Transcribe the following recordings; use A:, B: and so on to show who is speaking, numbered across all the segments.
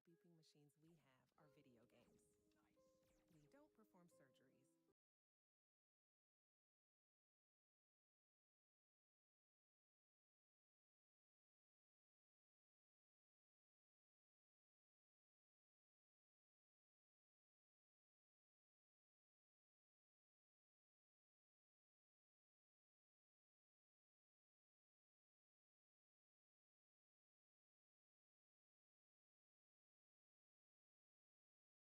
A: beeping machines we have are video games. We don't perform surgeries.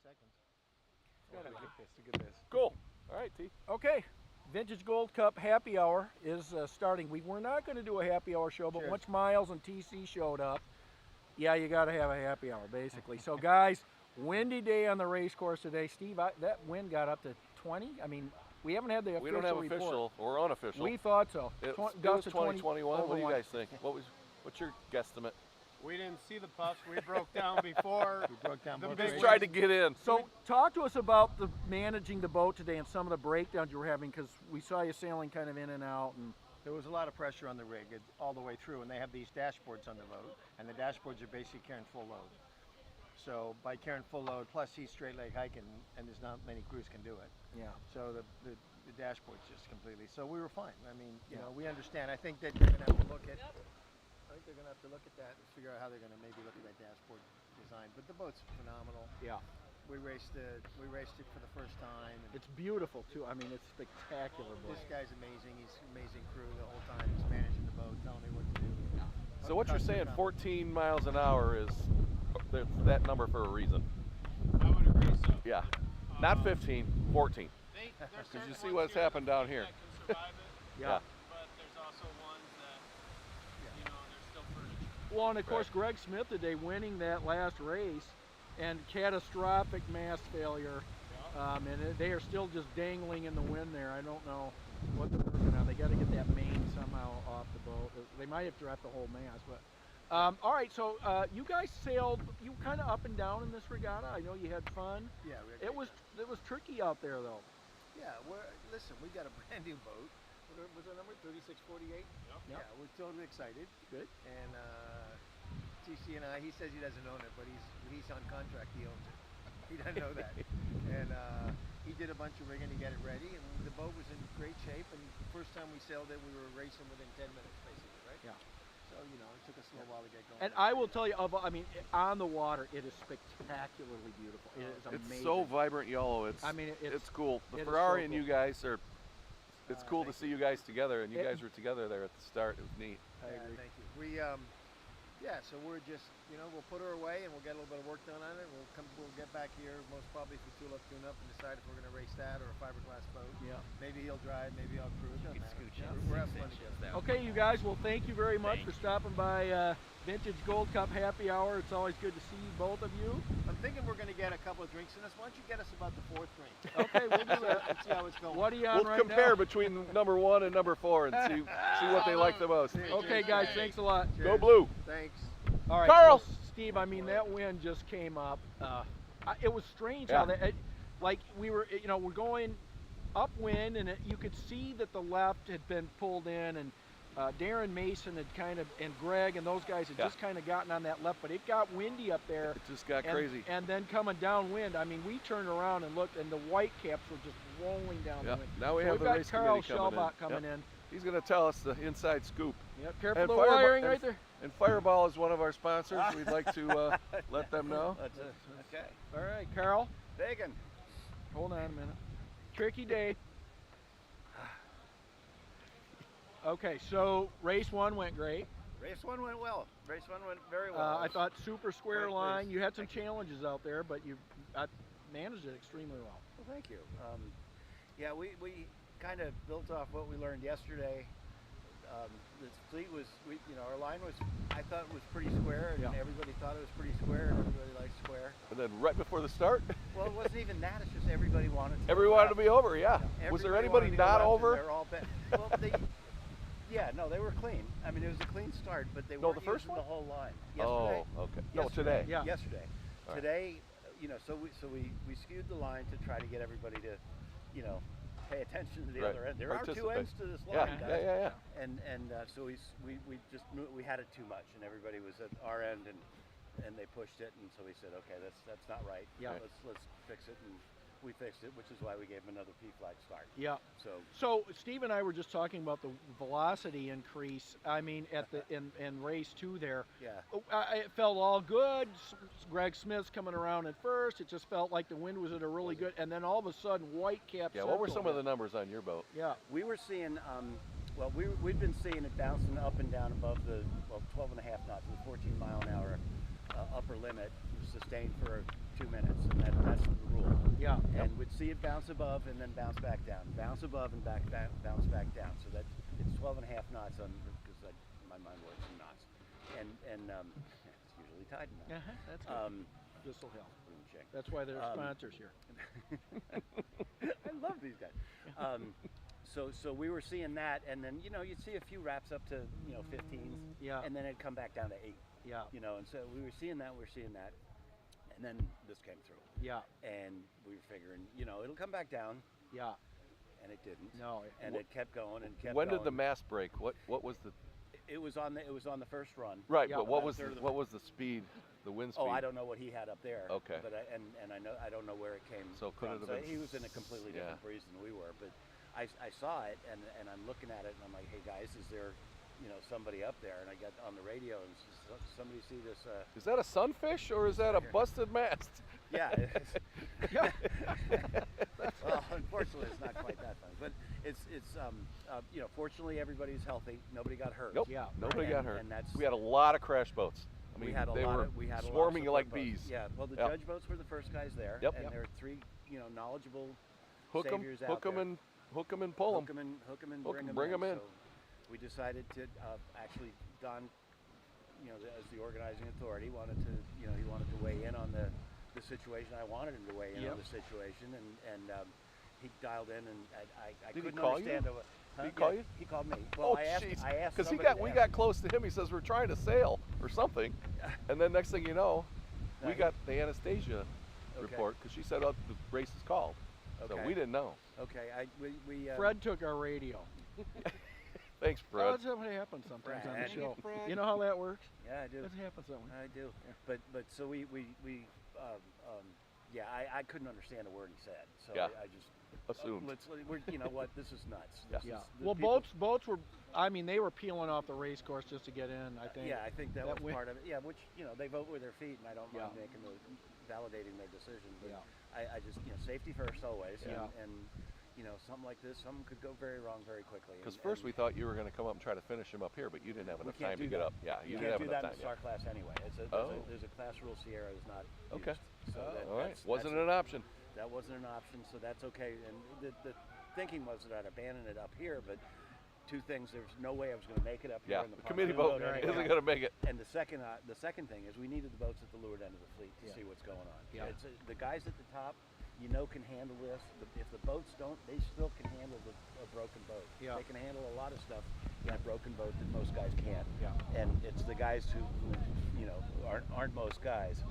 B: seconds.
C: It's a good pace. Cool. All right, T.
D: Okay, Vintage Gold Cup happy hour is starting. We were not going to do a happy hour show, but
B: Cheers.
D: once Miles and TC showed up, yeah, you got to have a happy hour, basically. So, guys, windy day on the race course today. Steve, that wind got up to 20. I mean, we haven't had the official
C: We don't have
D: report.
C: official or unofficial.
D: We thought so.
C: It
D: Gust
C: was
D: of
C: 2021. What do you
D: over
C: guys think? What's your guesstimate?
B: We didn't see the puffs. We broke down before. We broke down.
C: We just tried to get in.
D: So, talk to us about the managing the boat today and some of the breakdowns you were having, because we saw you sailing kind of in and out. And
B: there was a lot of pressure on the rig all the way through, and they have these dashboards on the boat, and the dashboards are basically carrying full load. So by carrying full load, plus he's straight leg hiking, and there's not many crews can do it.
D: yeah.
B: So the dashboard's just completely. So we were fine. I mean, you know, we understand. I think that they're gonna have to look at. I think they're gonna have to look at that and figure out how they're gonna maybe look at that dashboard design. But the boat's phenomenal.
D: Yeah.
B: We raced it for the first time. And
D: It's beautiful, too. I mean, it's spectacular boat.
B: this guy's amazing. He's an amazing crew the whole time. He's managing the boat, telling me what to do.
C: So what you're saying, 14 miles an hour is that number for a reason.
E: I would agree so.
C: Yeah. Not 15, 14.
E: There's
C: Because you
E: certain
C: see
E: ones
C: what's
E: here
C: happened
E: that
C: down here.
E: can survive it,
D: Yeah.
E: but there's also ones that, you know, they're still furniture.
D: Well, and of course, Greg Smith today winning that last race, and catastrophic mast failure, and they are still just dangling in the wind there. I don't know what they're working on. They got to get that main somehow off the boat. They might have dropped the whole mast, but. All right, so you guys sailed. You kind of up and down in this regatta. I know you had fun.
B: Yeah, we had
D: It was tricky out there though.
B: Yeah, listen, we got a brand new boat. What was our number? 3648.
E: Yep.
B: Yeah, we're totally excited.
D: Good.
B: And TC and he says he doesn't own it, but he's on contract. He owns it. He doesn't know that. And he did a bunch of rigging to get it ready, and the boat was in great shape. And the first time we sailed it, we were racing within 10 minutes, basically, right?
D: Yeah.
B: So it took us a little while to get going.
D: And I will tell you, I mean, on the water, it is spectacularly beautiful. It is amazing.
C: It's so vibrant yellow. It's it's cool. The Ferrari and you guys are. It's cool to see you guys together, and you guys were together there at the start. It was neat.
D: I agree.
B: Thank you. We so we're just we'll put her away and we'll get a little bit of work done on it. We'll get back here most probably for tune up and decide if we're going to race that or a fiberglass boat. Yeah. Maybe he'll drive, maybe I'll cruise. It doesn't matter. We're having fun together.
D: Okay, you guys. Well, thank you very much for stopping by Vintage Gold Cup Happy Hour. It's always good to see both of you.
B: I'm thinking we're going to get a couple of drinks in us. Why don't you get us about the 4th drink?
D: Okay, we'll do that.
B: Let's see how it's going.
D: What are you on right now?
C: We'll compare between number 1 and number 4 and see what they like the most.
D: Okay, guys. Thanks a lot.
C: Go blue.
B: Thanks.
D: All right,
C: Carl!
D: so Steve, I mean, that wind just came up. It was strange how that, like we were, we're going upwind, and you could see that the left had been pulled in, and Darren Mason had and Greg and those guys had just kind of gotten on that left, but it got windy up there.
C: It just got crazy.
D: And then coming downwind, I mean, we turned around and looked, and the white caps were just rolling down the wind.
C: Now we
D: so
C: have the race
D: Carl
C: committee coming in.
D: in.
C: He's going to tell us the inside scoop.
D: Yep, careful
C: And
D: the wiring right there.
C: And Fireball is one of our sponsors. We'd like to let them know.
B: Okay.
D: All right, Carl.
B: Bacon.
D: Hold on a minute. Tricky day. Okay, so race 1 went great.
F: Race 1 went well. Race 1 went very well.
D: I thought super square
F: Great
D: line.
F: race.
D: You had some challenges out there, but you managed it extremely well.
F: Well, thank you. Yeah, we kind of built off what we learned yesterday. The fleet was, our line was, I thought was pretty square, and everybody thought it was pretty square, and everybody liked square.
C: And then right before the start,
F: Well, it wasn't even that. It's just everybody wanted to.
C: everyone wanted to be over. Yeah. Was there anybody
F: Everybody wanted to go
C: not
F: left, and
C: over?
F: They're all well, no, they were clean. I mean, it was a clean start, but they
C: No,
F: weren't
C: the first
F: using
C: one?
F: the whole line. Yesterday.
C: Oh, okay. No, today.
D: Yeah.
F: Yesterday.
C: All right.
F: Today, so we skewed the line to try to get everybody to, pay attention to the other end. There are 2 ends to this line, guys.
C: Yeah.
F: And so we just knew we had it too much, and everybody was at our end, and they pushed it, and so we said, okay, that's not right.
D: Yeah.
F: Let's fix it, and we fixed it, which is why we gave them another P flag start.
D: Yeah. So Steve and I were just talking about the velocity increase. I mean, at the in race 2 there.
F: Yeah.
D: It felt all good. Greg Smith's coming around at first. It just felt like the wind was at a really good, and then all of a sudden, white caps.
C: Yeah. What were some of the numbers on your boat?
D: Yeah.
F: We were seeing, we'd been seeing it bouncing up and down above the 12.5 knots, the 14 mile an hour upper limit, sustained for 2 minutes, and that's the rule.
D: Yeah.
F: And we'd see it bounce above and then bounce back down, bounce above and bounce back down. So that it's 12 and a half knots on, because my mind works in knots, and it's usually tied in knots.
D: That's good. This will help. That's why they're sponsors here.
F: I love these guys. So we were seeing that, and then you'd see a few wraps up to 15s, and then it'd come back down to 8. And so we were seeing that, and then this came through. And we were figuring, it'll come back down. And it didn't.
D: No.
F: And it kept going and kept
C: when
F: going.
C: did the mast break? What was the?
F: It was on the first run.
C: Right, but what was the speed? The wind speed?
F: Oh, I don't know what he had up there.
C: Okay.
F: But I don't know where it came
C: So could
F: from.
C: it have been?
F: He was in a completely different breeze than we were. But I saw it, and I'm looking at it, and I'm like, hey guys, is there somebody up there? And I got on the radio, and somebody see this?
C: Is that a sunfish or is that a busted mast?
F: Yeah. Well, unfortunately, it's not quite that funny, but it's fortunately everybody's healthy. Nobody got hurt.
C: Nope. Nobody got hurt.
F: And
C: we had a lot of crash boats. I mean,
F: we had
C: they were swarming like bees.
F: Yeah. Well, the judge boats were the first guys there, and there were 3 knowledgeable saviors out there.
C: Hook them and pull them.
F: Hook them and
C: bring them in.
F: So we decided to actually, Don, as the organizing authority, he wanted to weigh in on the situation. I wanted him to weigh in on the situation, and he dialed in, and I
C: Did he
F: couldn't
C: call
F: understand.
C: you? Did he call you?
F: He called me. Well, I asked
C: because
F: somebody
C: we got close to him. He says we're trying to sail or something, and then next thing you know, we got the Anastasia report because she said, "Oh, the race is called." So we didn't know.
F: Okay,
D: Fred took our radio.
C: Thanks, Fred.
D: Oh, that's what happens sometimes on the show.
E: Fred.
D: You know how that works?
F: Yeah, I do.
D: That happens that way.
F: I do. Yeah. But so we I couldn't understand a word he said. So I just
C: assumed.
F: You know what? This is nuts.
D: Well, boats were. I mean, they were peeling off the race course just to get in. I think.
F: I think that was part of it. Yeah, which they vote with their feet, and I don't mind validating their decision. But I just safety first always. And something like this, something could go very wrong very quickly.
C: Because first we thought you were going to come up and try to finish him up here, but you didn't have enough time to get up. Yeah, you didn't have enough time.
F: You can't do that in the SAR class anyway. There's a class rule Sierra is not
C: okay.
F: Used, so
C: all right. Wasn't an option.
F: That wasn't an option, so that's okay. And the thinking was that I'd abandon it up here, but 2 things: there's no way I was going to make it up here.
C: Yeah,
F: in
C: the committee boat isn't going to make it.
F: And the second thing is we needed the boats at the leeward end of the fleet to see what's going on.
D: Yeah.
F: The guys at the top, can handle this. If the boats don't, they still can handle a broken boat.
D: Yeah.
F: They can handle a lot of stuff in a broken boat that most guys can't.
D: Yeah.
F: And it's the guys who aren't most guys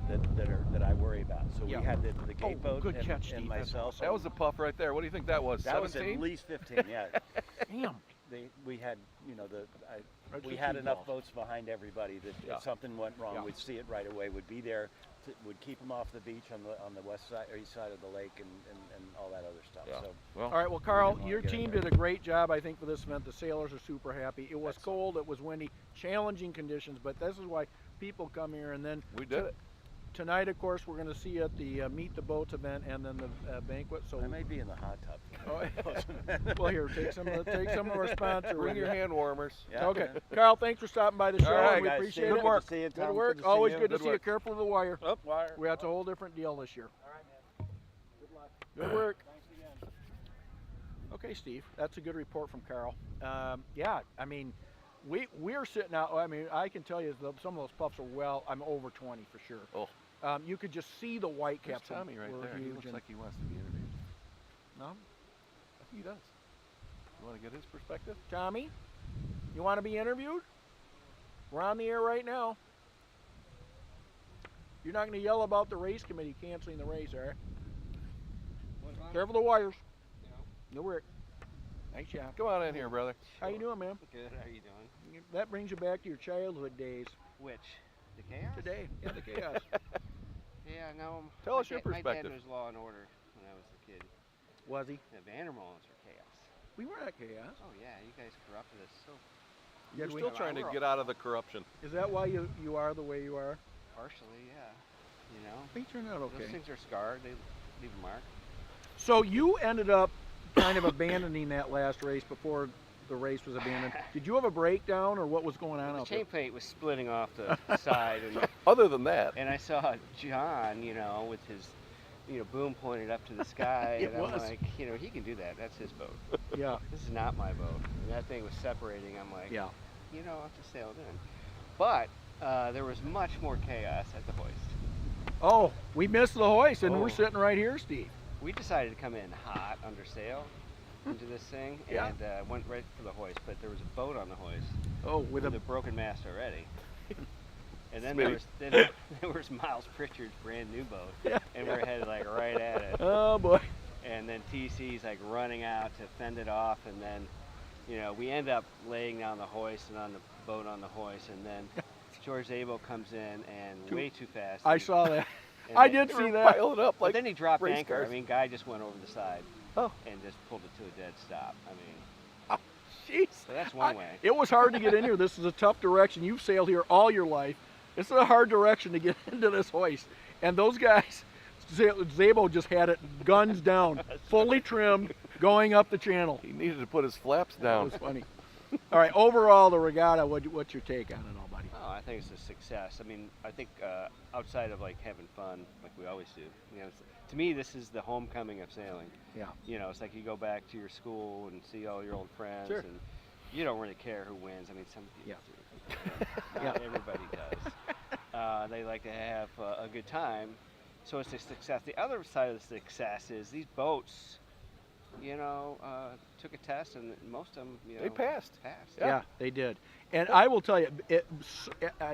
F: that I worry about. So we had the gate boat
D: good catch,
F: and
D: Steve.
F: myself.
C: That was a puff right there. What do you think that was?
F: That
C: 17?
F: was at least 15. Yeah.
D: Damn.
F: We had we had enough boats behind everybody that if something went wrong, we'd see it right away. Would be there. Would keep them off the beach on the west side or east side of the lake and all that other stuff.
C: Yeah.
F: So,
D: all right, well, Carl, your team did a great job, I think, for this event. The sailors are super happy. It was cold, it was windy, challenging conditions, but this is why people come here. And then
C: we did it.
D: Tonight, of course, we're going to see you at the Meet the Boats event and then the banquet. So
F: I may be in the hot tub.
D: Well, here, take some of our sponsor.
C: Bring your hand warmers.
F: Yeah.
D: Okay, Carl, thanks for stopping by the show.
C: All right,
D: we
F: guys,
D: appreciate
F: good
D: it.
F: work. Good
D: Good work. Always good to see you.
C: work.
D: Careful of the wire.
C: Up wire.
D: That's a whole different deal this year.
F: All right, man. Good luck.
D: Good work.
F: Thanks again.
D: Okay, Steve, that's a good report from Carl. Yeah, I mean, we're sitting out. I mean, I can tell you some of those puffs are I'm over 20 for sure.
C: Oh.
D: You could just see the white
C: There's
D: caps.
C: Tommy right there. He
D: Huge
C: looks like he wants to be interviewed.
D: No,
C: I think he does. You want to get his perspective?
D: Tommy, you want to be interviewed? We're on the air right now. You're not going to yell about the race committee canceling the race, all right? Careful the wires. Good work. Nice job.
C: Come on in here, brother.
D: How you doing, man?
E: Good. How are you doing?
D: That brings you back to your childhood days.
E: Which? The chaos?
D: Today. Yeah, the chaos.
E: Yeah, no.
C: Tell us your
E: My
C: perspective.
E: dad was Law and Order when I was a kid.
D: Was he?
E: The VanderMolens are chaos.
D: We were at chaos.
E: Oh yeah, you guys corrupted us so
C: You're
D: we-
C: still trying to get out of the corruption.
D: Is that why you are the way you are?
E: partially, yeah. You know,
D: They turned out
E: those
D: okay.
E: things are scarred. They leave a mark.
D: So you ended up kind of abandoning that last race before the race was abandoned. Did you have a breakdown, or what was going on
G: The
D: out
G: chain
D: there?
G: plate was splitting off the side, and
C: Other than that,
G: I saw John, with his, boom pointed up to the sky,
D: It
G: and I'm
D: was.
G: like, he can do that. That's his boat.
D: Yeah,
G: This is not my boat. And that thing was separating. I'm like,
D: yeah.
G: I'll have to sail it in. But there was much more chaos at the hoist.
D: Oh, we missed the hoist, and we're
G: Oh.
D: sitting right here, Steve.
G: We decided to come in hot under sail into this thing,
D: Yeah.
G: and went right for the hoist. But there was a boat on the hoist
D: Oh, with
G: with
D: a
G: a broken mast already. And then
C: Smitty.
G: there was Miles Pritchard's brand new boat,
D: Yeah.
G: and we're headed like right at it.
D: oh boy.
G: And then TC's like running out to fend it off, and then we end up laying down the hoist and on the boat on the hoist, and then George Abel comes in and way too fast.
D: I
G: and-
D: saw that.
G: and
D: I
G: then-
D: did see that.
C: Pile it up
G: But
C: like
G: then he dropped
C: race
G: anchor.
C: cars.
G: I mean, guy just went over the side
C: Oh.
G: and just pulled it to a dead stop. I mean,
D: Jeez.
G: so that's one way.
D: It was hard to get in here. This is a tough direction. You've sailed here all your life. It's a hard direction to get into this hoist. And those guys, Zabo just had it guns down, fully trimmed, going up the channel.
C: He needed to put his flaps
D: That
C: down.
D: was funny. All right, overall, the regatta, what's your take on it all, buddy?
G: Oh, I think it's a success. I mean, I think outside of like having fun, like we always do, to me, this is the homecoming of sailing.
D: Yeah.
G: It's like you go back to your school and see all your old friends,
D: Sure.
G: and you don't really care who wins. I mean, some people do. Not everybody does. They like to have a good time, so it's a success. The other side of the success is these boats, took a test, and most of them,
C: They passed.
D: Yeah, they did. And I will tell you,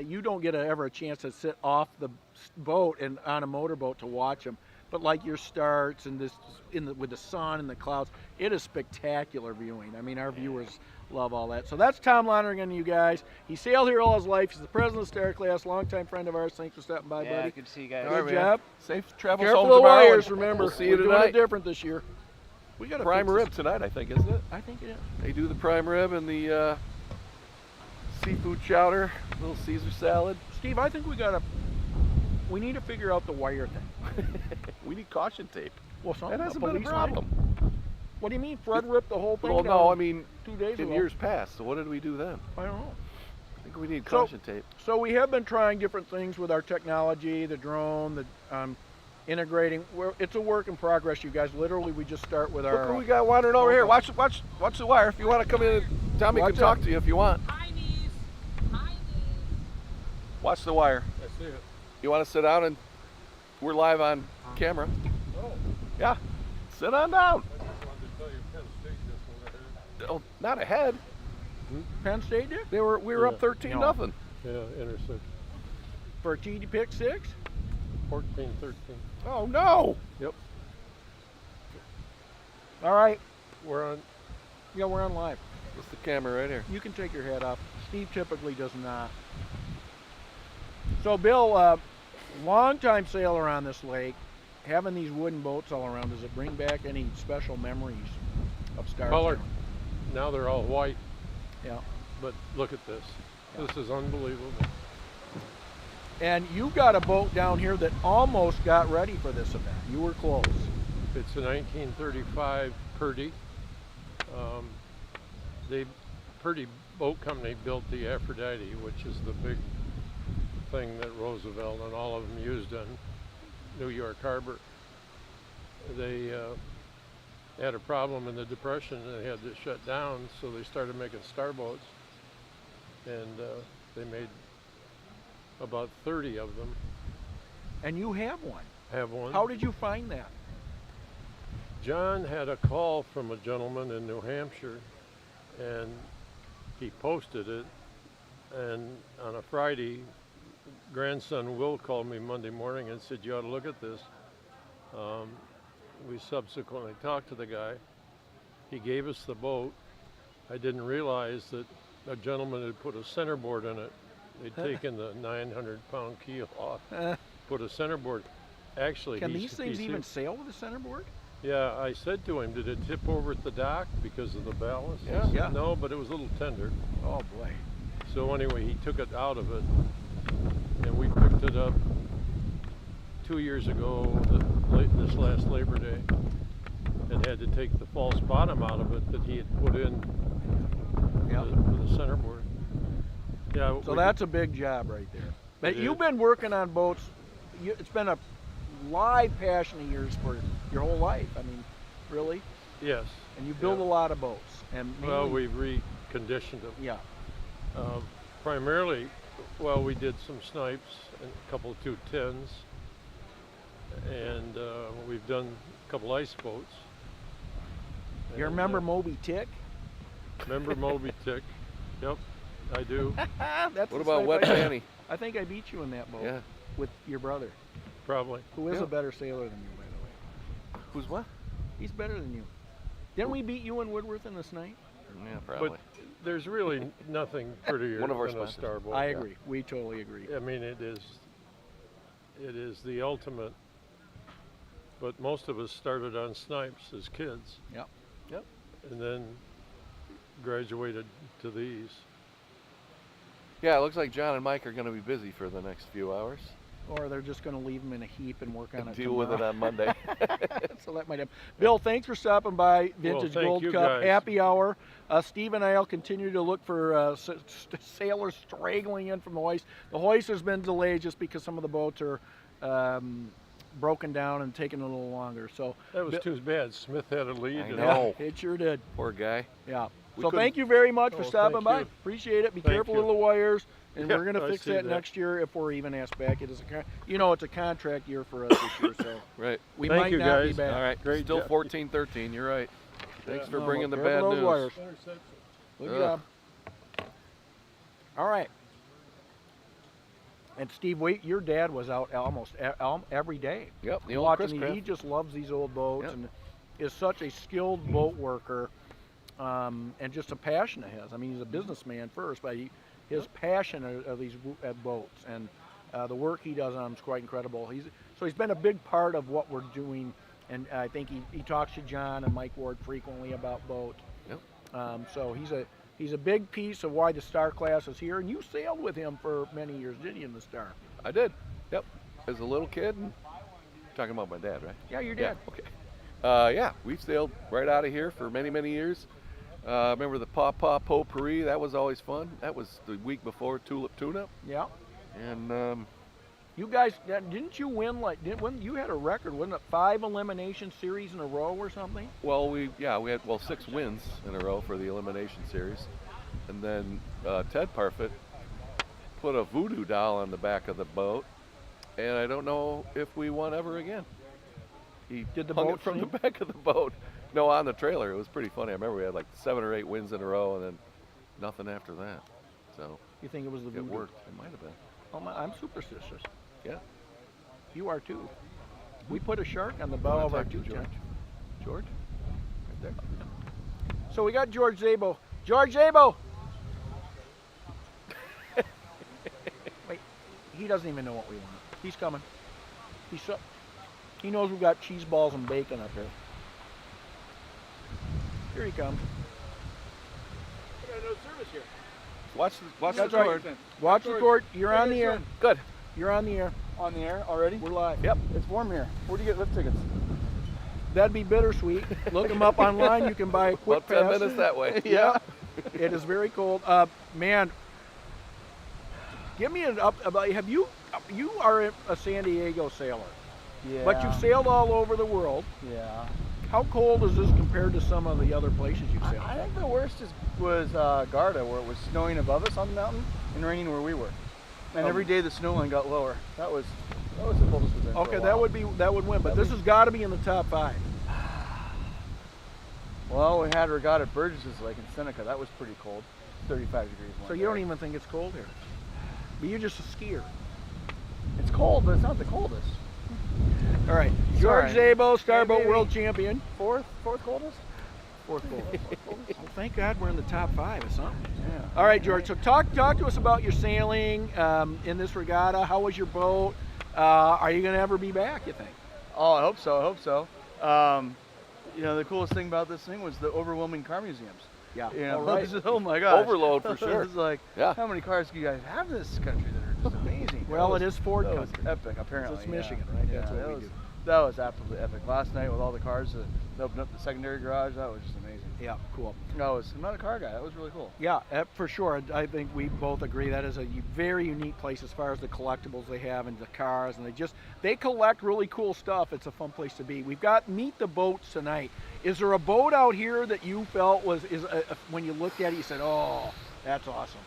D: you don't get ever a chance to sit off the boat and on a motorboat to watch them. But like your starts and with the sun and the clouds, it is spectacular viewing. I mean, our viewers love all that. So that's Tom Lonergan, you guys. He sailed here all his life. He's the president of Star Class, longtime friend of ours. Thanks for stopping by,
G: Yeah,
D: buddy.
G: good to see you guys.
C: All right,
D: Good
C: man.
D: job.
C: Safe travels
D: Careful
C: home
D: of the
C: tomorrow.
D: wires,
C: and
D: remember.
C: We'll see you
D: We're doing
C: tonight.
D: it different this year. We got
C: Prime rib tonight, I think, isn't it?
D: I think it is.
C: They do the prime rib and the seafood chowder, little Caesar salad.
D: Steve, I think we need to figure out the wire thing.
C: We need caution tape.
D: Well,
C: That hasn't been a
D: police
C: problem.
D: What do you mean? Fred ripped the whole thing
C: Well,
D: down
C: no, I mean,
D: 2 days
C: in
D: ago.
C: years past. So what did we do then?
D: I don't know.
C: I think we need
D: So-
C: caution tape.
D: So we have been trying different things with our technology, the drone, the integrating. It's a work in progress, you guys. Literally, we just start with
C: Look
D: our.
C: who we got wandering over here. Watch the wire. If you want to come in, Tommy
D: Watch
C: can talk
D: out.
C: to you if you want.
E: Hi, knees. Hi, knees.
C: Watch the wire.
E: I see it.
C: You want to sit down and we're live on camera.
E: Oh,
C: Yeah. Sit on down.
E: I just wanted to tell you Penn State just went ahead.
C: Oh, not ahead.
D: Penn State did
C: We were up
E: Yeah.
C: 13
D: No.
C: nothing.
E: Yeah, intercept.
D: for a TD pick 6.
E: 14-13.
C: Oh no.
D: All right.
E: We're on.
D: Yeah, we're on live.
C: That's the camera right here.
D: You can take your head off. Steve typically does not. So, Bill, longtime sailor on this lake, having these wooden boats all around, does it bring back any special memories of Star
E: Colored.
D: sailing?
E: Now they're all white,
D: Yeah.
E: but look at this.
D: Yeah.
E: This is unbelievable.
D: And you got a boat down here that almost got ready for this event. You were close.
E: It's a 1935 Purdy. Purdy Boat Company built the Aphrodite, which is the big thing that Roosevelt and all of them used on New York Harbor. They had a problem in the Depression and they had to shut down, so they started making starboats, and they made about 30 of them.
D: And you have one.
E: Have one.
D: How did you find that?
E: John had a call from a gentleman in New Hampshire, and he posted it, and on a Friday, grandson Will called me Monday morning and said, you ought to look at this. We subsequently talked to the guy. He gave us the boat. I didn't realize that a gentleman had put a centerboard in it. They'd taken the 900-pound keel off, put a centerboard. Actually,
D: Can
E: he's-
D: these things
E: he's-
D: even sail with a centerboard?
E: Yeah, I said to him, did it tip over at the dock because of the ballast? He
C: Yeah.
E: said,
D: Yeah.
E: no, but it was a little tender.
D: Oh boy.
E: So anyway, he took it out of it, and we picked it up 2 years ago, this last Labor Day, and had to take the false bottom out of it that he had put in for the centerboard. Yeah.
D: So that's a big job right there. But
E: It
D: you've
E: is.
D: been working on boats. It's been a live passion of yours for your whole life. I mean, really.
E: Yes.
D: And you build a lot of boats. And
E: Well,
D: mainly-
E: we've reconditioned them.
D: Yeah.
E: Primarily, well, we did some snipes and a couple of 210s, and we've done a couple ice boats.
D: You
E: And,
D: remember Moby Tick?
E: Remember Moby Tick? Yep, I do.
D: That's
C: What
D: the
C: about
D: snipe
C: Wet
D: I did.
C: Fanny?
D: I think I beat you in that boat.
C: Yeah.
D: With your brother,
E: Probably.
D: who is
C: Yeah.
D: a better sailor than you, by the way.
C: Who's what?
D: He's better than you. Didn't we beat you in Woodworth in the snipe?
C: Yeah, probably.
E: But there's really nothing prettier
C: One of our
E: than a
C: sponsors.
E: starboard.
D: I agree. We totally agree.
E: I mean, it is the ultimate. But most of us started on snipes as kids.
D: Yep.
C: Yep.
E: And then graduated to these.
C: Yeah, it looks like John and Mike are going to be busy for the next few hours.
D: Or they're just going to leave them in a heap and work on
C: And
D: it
C: deal with it
D: tomorrow.
C: on Monday.
D: So that might happen. Bill, thanks for stopping by Vintage
E: thank
D: Gold
E: you,
D: Cup
E: guys.
D: Happy Hour. Steve and I'll continue to look for sailors straggling in from the hoist. The hoist has been delayed just because some of the boats are broken down and taking a little longer. So
E: That was too bad. Smith had a lead.
C: I
E: and-
C: know.
D: it sure did.
C: Poor guy.
D: Yeah.
C: We
D: So
C: couldn't-
D: thank you very much for
E: Oh,
D: stopping
E: thank
D: by.
E: you.
D: Appreciate it. Be
E: Thank
D: careful
E: you.
D: with the wires. And
E: Yeah,
D: we're going to
E: I
D: fix
E: see
D: that
E: that.
D: next year if we're even asked back. It is it's a contract year for us this year, so
C: Right.
D: we
E: Thank
D: might
E: you,
D: not be
E: guys.
D: back.
C: All right.
E: Great
C: Still
E: job.
C: 14-13. You're right. Thanks for
D: No,
C: bringing the
D: careful
C: bad
D: those
C: news.
D: wires. Good
C: Ugh.
D: job. All right. And Steve, your dad was out almost every day.
C: Yep. The old
D: Watching
C: Chris
D: he
C: Craft.
D: just loves these old boats
C: Yep.
D: and is such a skilled boat worker, and just a passion of his. I mean, he's a businessman first, but his passion are these boats, and the work he does on them is quite incredible. He's been a big part of what we're doing, and I think he talks to John and Mike Ward frequently about boats.
C: Yep.
D: So he's a big piece of why the Star class is here, and you sailed with him for many years, didn't you, in the Star?
C: I did. Yep. As a little kid. Talking about my dad, right?
D: Yeah, your dad.
C: Yeah. Okay. Yeah, we've sailed right out of here for many, many years. Remember the Paw Potpourri? That was always fun. That was the week before Tulip Tune-Up.
D: Yeah.
C: And
D: You guys, didn't you win when you had a record? Wasn't it 5 elimination series in a row or something?
C: well, we had 6 wins in a row for the elimination series. And then Ted Parfit put a voodoo doll on the back of the boat. And I don't know if we won ever again. He
D: Did the
C: hung
D: boat
C: it from
D: sink?
C: the back of the boat. No, on the trailer. It was pretty funny. I remember we had like 7 or 8 wins in a row, and then nothing after that. So
D: You think it was the
C: it
D: voodoo?
C: worked. It might have been.
D: Oh, I'm superstitious.
C: Yeah.
D: You are too. We put a shark on the bow
C: Wanna
D: of our
C: talk to
D: two
C: George? George? Right there.
D: So we got George Zabo. George Zabo! Wait, he doesn't even know what we want. He's coming. He knows we've got cheese balls and bacon up here. Here he comes.
C: Watch the
D: That's right.
C: cord.
D: Watch the cord. You're on the air.
C: Good.
D: You're on the air.
F: On the air already?
D: We're live.
C: Yep.
F: It's warm here. Where do you get lift tickets?
D: That'd be bittersweet. Look them up online. You can buy a quick
C: About 10
D: pass.
C: minutes that way.
D: Yeah. It is very cold. Man, give me an up about. Have you are a San Diego sailor,
F: Yeah.
D: but you've sailed all over the world.
F: Yeah.
D: How cold is this compared to some of the other places you've sailed?
F: I think the worst was Garda, where it was snowing above us on the mountain and raining where we were. And every day the snow line got lower. That was the coldest we've been.
D: Okay,
F: for a
D: that
F: while.
D: would win, but this has got to be in the top 5.
F: Well, we had Regatta Burgess's Lake in Seneca. That was pretty cold. 35 degrees.
D: So
F: one
D: you don't
F: day.
D: even think it's cold here, but you're just a skier.
F: It's cold, but it's not the coldest.
D: All right, George
F: Sorry.
D: Zabo, Starboat
F: Maybe
D: World Champion.
F: Fourth coldest?
D: Fourth coldest. Well, thank God we're in the top 5 or something.
F: Yeah.
D: All right, George. So talk to us about your sailing in this regatta. How was your boat? Are you going to ever be back, you think?
F: Oh, I hope so. The coolest thing about this thing was the overwhelming car museums.
D: Yeah.
F: You know,
D: All right.
F: oh my gosh.
C: Overload for sure.
F: It's like,
C: Yeah.
F: how many cars do you guys have in this country that are just amazing?
D: Well,
F: That
D: it is Ford
F: that was
D: country.
F: epic, apparently.
D: It's
F: yeah.
D: Michigan, right?
F: Yeah,
D: That's what
F: that
D: we
F: was,
D: do.
H: that was absolutely epic. Last night with all the cars that opened up the secondary garage, that was just amazing.
D: Yeah, cool.
H: No, I'm not a car guy. That was really cool.
D: Yeah, for sure. I think we both agree that is a very unique place as far as the collectibles they have and the cars, and they collect really cool stuff. It's a fun place to be. We've got Meet the Boats tonight. Is there a boat out here that you felt when you looked at it, you said, "Oh, that's awesome"?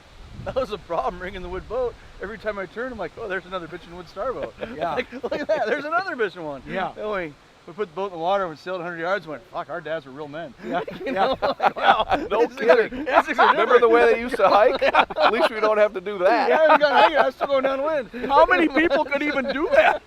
H: That was a problem ringing the wood boat. Every time I turned, I'm like, "Oh, there's another bitchin' wood starboat."
D: Yeah.
H: Like, look at that. There's another bitchin' one.
D: Yeah.
H: Anyway, we put the boat in the water and sailed 100 yards and went, "Fuck, our dads were real men."
D: Yeah.
H: You know? Like, wow.
C: No kidding. Remember the way they used to hike? At least we don't have to do that.
H: Yeah, I was still going downwind.
D: How many people could even do that?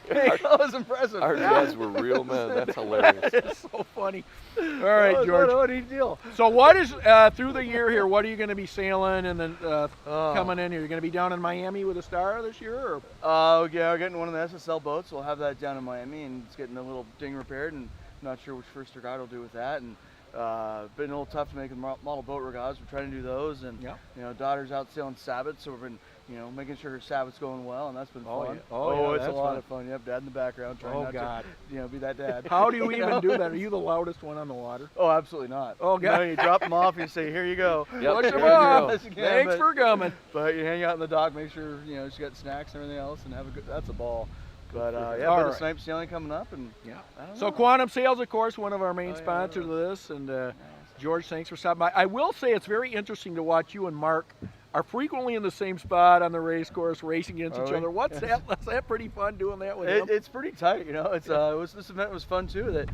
H: That was impressive.
C: Our dads were real men. That's hilarious.
D: It's so funny. All right, George.
H: What a neat deal.
D: So what is, through the year here, what are you going to be sailing and then coming in here? You're going to be down in Miami with a Star this year? Or?
H: Yeah, we're getting one of the SSL boats. We'll have that down in Miami, and it's getting a little ding repaired, and I'm not sure which first regatta we'll do with that. And been a little tough to make the model boat regattas. We're trying to do those, and
D: yeah.
H: You know, daughter's out sailing Sabbath, so we've been, you know, making sure her Sabbath's going well, and that's been fun.
D: Yeah. Oh,
H: it's a lot
D: fun.
H: of fun. You have dad in the background trying not to, you know, be that dad.
D: How do you even do that? Are you the loudest one on the water?
H: Oh, absolutely not.
D: Oh, God.
H: No, you drop them off and you say, "Here you go."
C: Yep.
D: Push 'em
C: Here you
D: off.
C: go.
D: Thanks for coming.
H: But you hang out in the dock, make sure, you know, she got snacks and everything else, and have a good. That's a ball. But yeah,
D: All
H: bit
D: right.
H: of snipe sailing coming up, and
D: yeah.
H: I don't
D: So
H: know.
D: Quantum Sales, of course, one of our main sponsors of this, and George, thanks for stopping by. I will say it's very interesting to watch you and Mark are frequently in the same spot on the race course, racing against each other. What's that? Was that pretty fun doing that with him?
H: It's pretty tight, you know. It's this event was fun too. That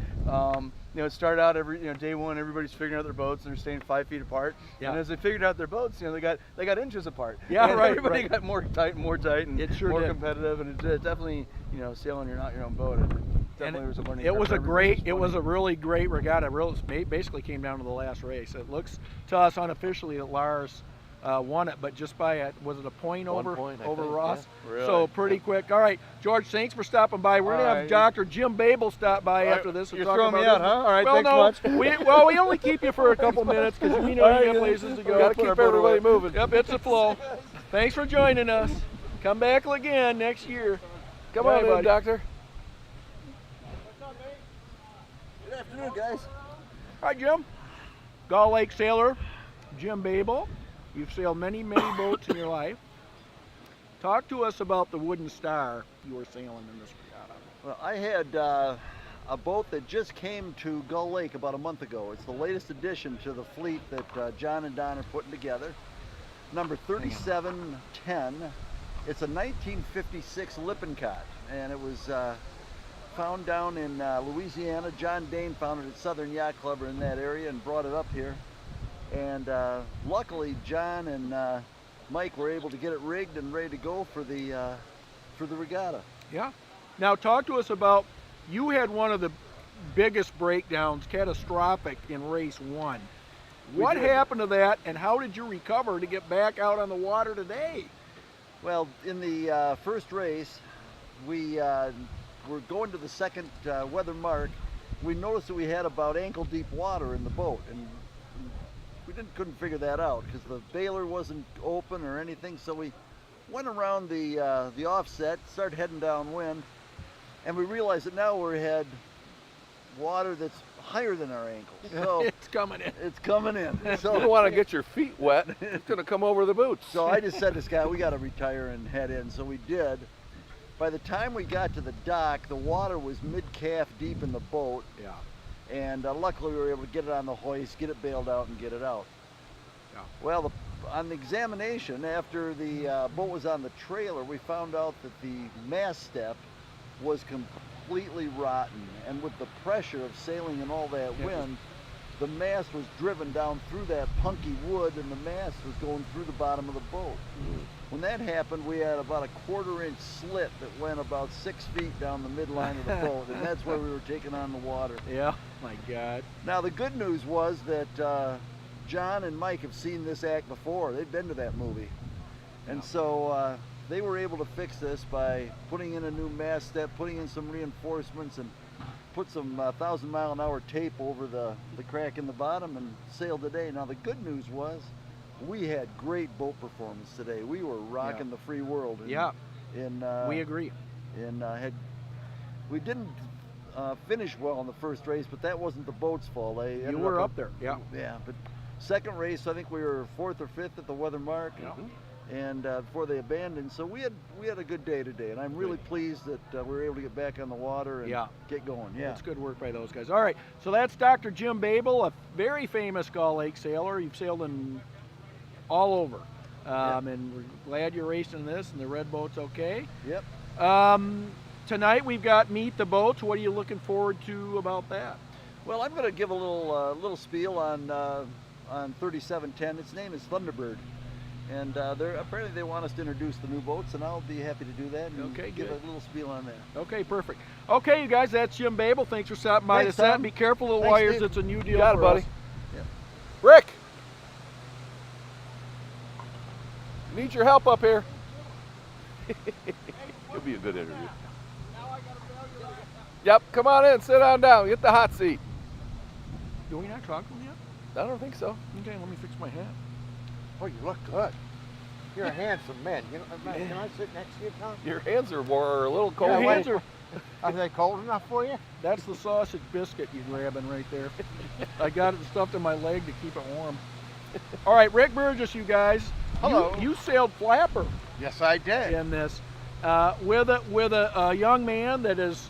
H: you know, it started out day one, everybody's figuring out their boats and they're staying 5 feet apart.
D: Yeah.
H: And as they figured out their boats, you know, they got inches apart.
D: Yeah,
H: and
D: right.
H: Everybody
D: right.
H: got more tight, and
D: It sure
H: more
D: did.
H: competitive, and it definitely, you know, sailing you're not your own boat. It definitely was a learning.
D: It
H: curve
D: was
H: for
D: a
H: everybody.
D: great. It was a really great regatta. Basically came down to the last race. It looks to us unofficially that Lars won it, but just by was it a point
C: 1
D: over
C: point, I
D: over
C: think,
D: Ross?
C: yeah. Really?
D: So pretty quick. All right, George, thanks for stopping by. We're gonna have Dr. Jim Babel stop by after this and
H: You're
D: talk
H: throwing
D: about
H: me out,
D: this.
H: huh? All right,
D: well,
H: thanks
D: no,
H: much.
D: we only keep you for a couple minutes because we know you got places to go.
C: Got to keep everybody moving.
D: Yep, it's a flow. Thanks for joining us. Come back again next year.
C: Come
D: Bye,
C: on in,
D: buddy.
C: Doctor.
H: Good afternoon, guys.
D: Hi, Jim. Gull Lake sailor, Jim Babel. You've sailed many, many boats in your life. Talk to us about the Wooden Star you were sailing in this regatta.
F: Well, I had a boat that just came to Gull Lake about a month ago. It's the latest addition to the fleet that John and Don are putting together. Number 3710. It's a 1956 Lippincott, and it was found down in Louisiana. John Dane found it at Southern Yacht Club or in that area and brought it up here. And luckily, John and Mike were able to get it rigged and ready to go for the regatta.
D: Yeah. Now talk to us about, you had one of the biggest breakdowns, catastrophic, in race 1. What happened to that, and how did you recover to get back out on the water today?
F: Well, in the first race, we were going to the second weather mark. We noticed that we had about ankle deep water in the boat, and we couldn't figure that out because the bailer wasn't open or anything. So we went around the offset, started heading downwind, and we realized that now we had water that's higher than our ankles. So
D: It's coming in.
F: it's coming in.
C: You
F: So
C: don't want to get your feet wet. It's going to come over the boots.
F: So I just said to Scott, we got to retire and head in. So we did. By the time we got to the dock, the water was mid-calf deep in the boat.
D: Yeah.
F: And luckily we were able to get it on the hoist, get it bailed out, and get it out.
D: Yeah.
F: Well, on the examination, after the boat was on the trailer, we found out that the mast step was completely rotten. And with the pressure of sailing in all that wind, the mast was driven down through that punky wood, and the mast was going through the bottom of the boat. When that happened, we had about a 1/4-inch slit that went about 6 feet down the midline of the boat, and that's where we were taking on the water.
D: Yeah, my God.
F: Now the good news was that John and Mike have seen this act before. They've been to that movie. And so they were able to fix this by putting in a new mast step, putting in some reinforcements, and put some 1,000-mile-an-hour tape over the crack in the bottom and sailed today. Now the good news was we had great boat performance today. We were rocking the free world.
D: Yeah.
F: In,
D: We agree.
F: And had
I: we didn't finish well in the first race, but that wasn't the boat's fault.
D: You were up there, yeah.
I: Yeah, but second race, I think we were 4th or 5th at the weather mark.
D: Yeah.
I: And before they abandoned, so we had a good day today, and I'm really pleased that we were able to get back on the water and get going. Yeah,
D: it's good work by those guys. All right, so that's Dr. Jim Babel, a very famous Gull Lake sailor. You've sailed in all over, and we're glad you're racing this, and the red boat's okay.
I: Yep.
D: Tonight we've got Meet the Boats. What are you looking forward to about that?
I: Well, I'm going to give a little spiel on 3710. Its name is Thunderbird. And apparently they want us to introduce the new boats, and I'll be happy to do that and give a little spiel on that.
D: Okay, perfect. Okay, you guys, that's Jim Babel. Thanks for stopping by the set. Be careful of the wires.
I: Steve.
D: It's a new deal
C: You got it,
D: for
C: buddy.
D: us.
I: Yeah.
C: Rick! Need your help up here. It'll be a good interview. Yep, come on in, sit on down, get the hot seat.
D: Do we not talk to him yet?
C: I don't think so.
D: Okay, let me fix my hat.
F: Oh, you look good. You're a handsome man. You know, can I sit next to you, Tom?
C: Your hands are a little cold.
D: Your hands are...
F: Are they cold enough for you?
D: That's the sausage biscuit you're grabbing right there. I got it stuffed in my leg to keep it warm. All right, Rick Burgess, you guys.
F: Hello.
D: You sailed flapper
F: Yes, I did.
D: in this with a young man that is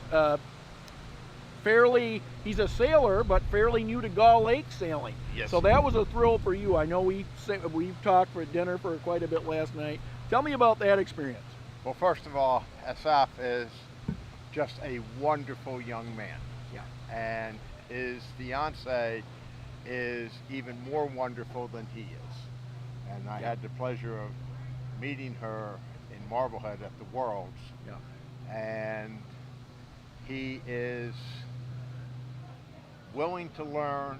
D: he's a sailor, but fairly new to Gull Lake sailing.
F: Yes.
D: So that was a thrill for you. I know we've talked for dinner for quite a bit last night. Tell me about that experience.
F: Well, first of all, Asaf is just a wonderful young man.
D: Yeah.
F: And his fiance is even more wonderful than he is. And I had the pleasure of meeting her in Marblehead at the Worlds.
D: Yeah.
F: And he is willing to learn,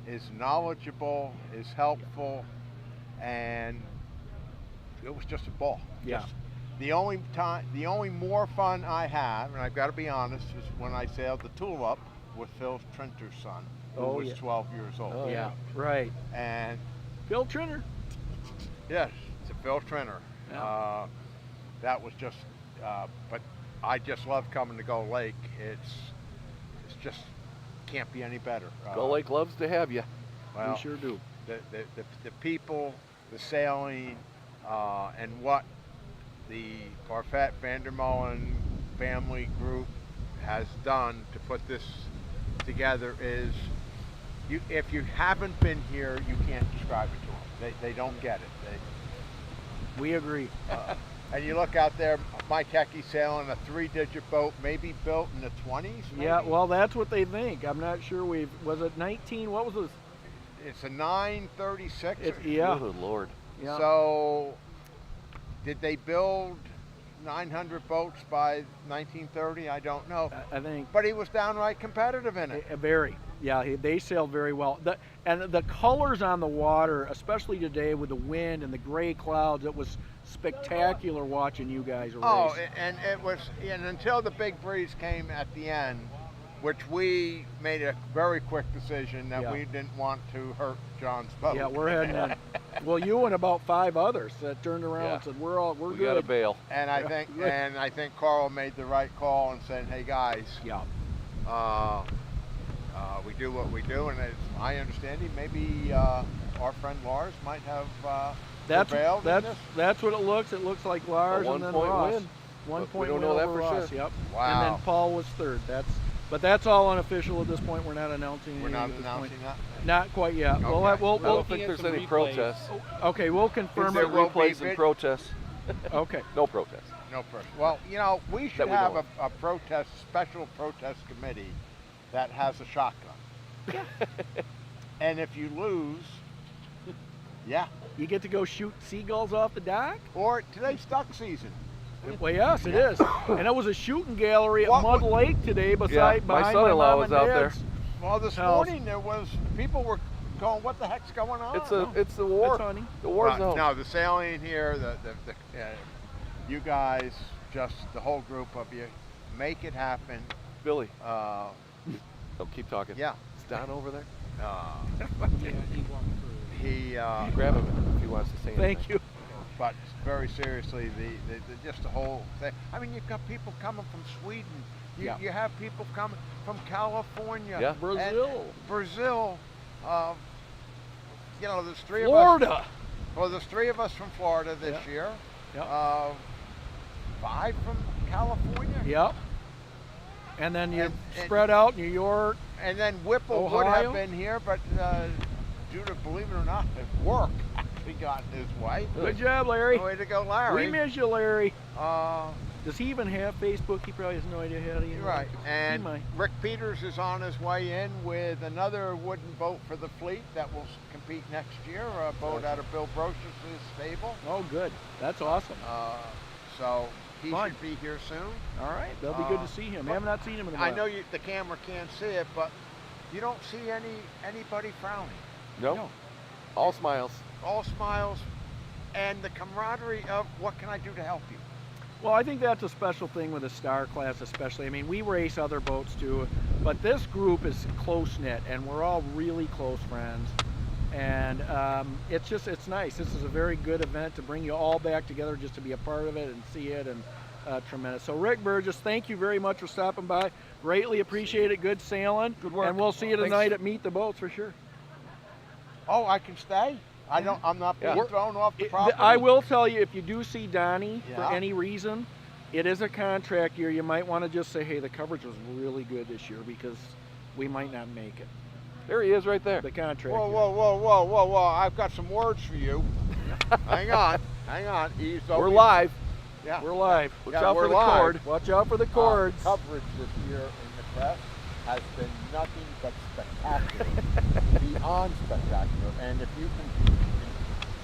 F: is knowledgeable, is helpful, and it was just a ball.
D: Yeah.
F: The only more fun I have, and I've got to be honest, is when I sailed the Tulip with Phil Trinter's son, who was 12 years old.
D: Oh, yeah, right.
F: And
D: Phil Trinter.
F: yes, it's a Phil Trinter.
D: Yeah.
F: That was just, but I just love coming to Gull Lake. It's just can't be any better.
C: Gull Lake loves to have you.
F: Well,
D: We sure do.
F: the people, the sailing, and what the Parfait VanderMolen family group has done to put this together is, if you haven't been here, you can't describe it to them. They don't get it.
D: We agree.
F: And you look out there, Mike Heckey sailing a 3-digit boat, maybe built in the 20s? Maybe?
D: Yeah, well, that's what they think. I'm not sure was it 19? What was this?
F: It's a 936.
D: Yeah.
C: Good Lord.
D: Yeah.
F: So, did they build 900 boats by 1930? I don't know.
D: I think.
F: But he was downright competitive in it.
D: Very. Yeah, they sailed very well. And the colors on the water, especially today with the wind and the gray clouds, it was spectacular watching you guys race.
F: Oh, and it was, and until the big breeze came at the end, which we made a very quick decision that we didn't want to hurt John's boat.
D: Yeah, we're heading in. Well, you and about 5 others that turned around and said, "We're good."
C: We got to bail.
F: And I think Carl made the right call and said, "Hey guys, we do what we do," and it's my understanding maybe our friend Lars might have prevailed in this.
D: That's what it looks. It looks like Lars and then Ross.
C: Win.
D: 1 point
C: we don't
D: win
C: know that
D: over
C: for
D: Ross.
C: sure.
D: Yep.
F: Wow.
D: And then Paul was third. But that's all unofficial at this point. We're not announcing.
F: We're not
D: anything at this
F: announcing
D: point.
F: that?
D: Not quite yet.
F: Okay.
D: We'll
C: I don't think there's any protests.
D: Okay, we'll confirm
C: There
D: it.
F: will be
C: replays and protests.
D: Okay.
C: No protests.
F: No pressure. Well, you know, we should
C: That we
F: have
C: know
F: a special protest committee that has a shotgun. And if you lose,
D: You get to go shoot seagulls off the dock?
F: or today's duck season.
D: Well, yes, it is. And it was a shooting gallery at
F: What
D: Mud
F: would-
D: Lake today
C: my
D: behind my
C: son-in-law
D: mom
C: was
D: and
C: out there.
D: dad's.
F: Well, this
D: House.
F: morning people were going, "What the heck's going on?"
C: It's the war.
D: It's honey.
C: The war zone.
F: No, the sailing here, you guys, just the whole group of you, make it happen.
C: Billy. Don't keep talking.
F: Yeah.
C: Is Don over there?
F: He
C: Grab him if he wants to say anything.
D: Thank you.
F: But very seriously, the just the whole thing. I mean, you've got people coming from Sweden
B: You have people coming from California,
C: Yeah.
B: Brazil. You know, there's three
D: Florida.
B: of us. Well, there's 3 of us from Florida this year.
D: Yep.
B: 5 from California.
D: Yep. And then you
B: And-
D: spread out New York.
B: And then Whipple would
D: Ohio?
B: have been here, but due to, believe it or not, his work actually got in his way.
D: Good job, Larry.
B: Way to go, Larry.
D: We miss you, Larry.
B: Uh,
D: Does he even have Facebook? He probably has no idea how to use it.
B: Right, and
D: might.
B: Rick Peters is on his way in with another wooden boat for the fleet that will compete next year, a boat out of Bill Brocious' stable.
D: Oh, good. That's awesome.
B: So he
D: Fun.
B: should be here soon.
D: All right, that'll be good to see him. I have not seen him in a while.
B: I know the camera can't see it, but you don't see anybody frowning.
C: No. All smiles.
B: All smiles, and the camaraderie of what can I do to help you?
D: Well, I think that's a special thing with the Star class especially. I mean, we race other boats too, but this group is close-knit, and we're all really close friends. And it's nice. This is a very good event to bring you all back together just to be a part of it and see it, and tremendous. So Rick Burgess, thank you very much for stopping by. Greatly appreciate it. Good sailing.
B: Good work.
D: And we'll see you tonight at Meet the Boats for sure.
B: Oh, I can stay? I'm not being thrown off the property?
D: I will tell you, if you do see Donnie for
B: Yeah.
D: any reason, it is a contract year. You might want to just say, hey, the coverage was really good this year because we might not make it.
C: There he is right there.
D: The contract
B: Whoa,
D: year.
B: whoa. I've got some words for you. Hang on.
C: We're live.
B: Yeah.
D: We're live.
C: Watch out for the
B: live.
C: cord.
D: Watch out for the cords.
B: Coverage this year in the press has been nothing but spectacular. Beyond spectacular. And if you can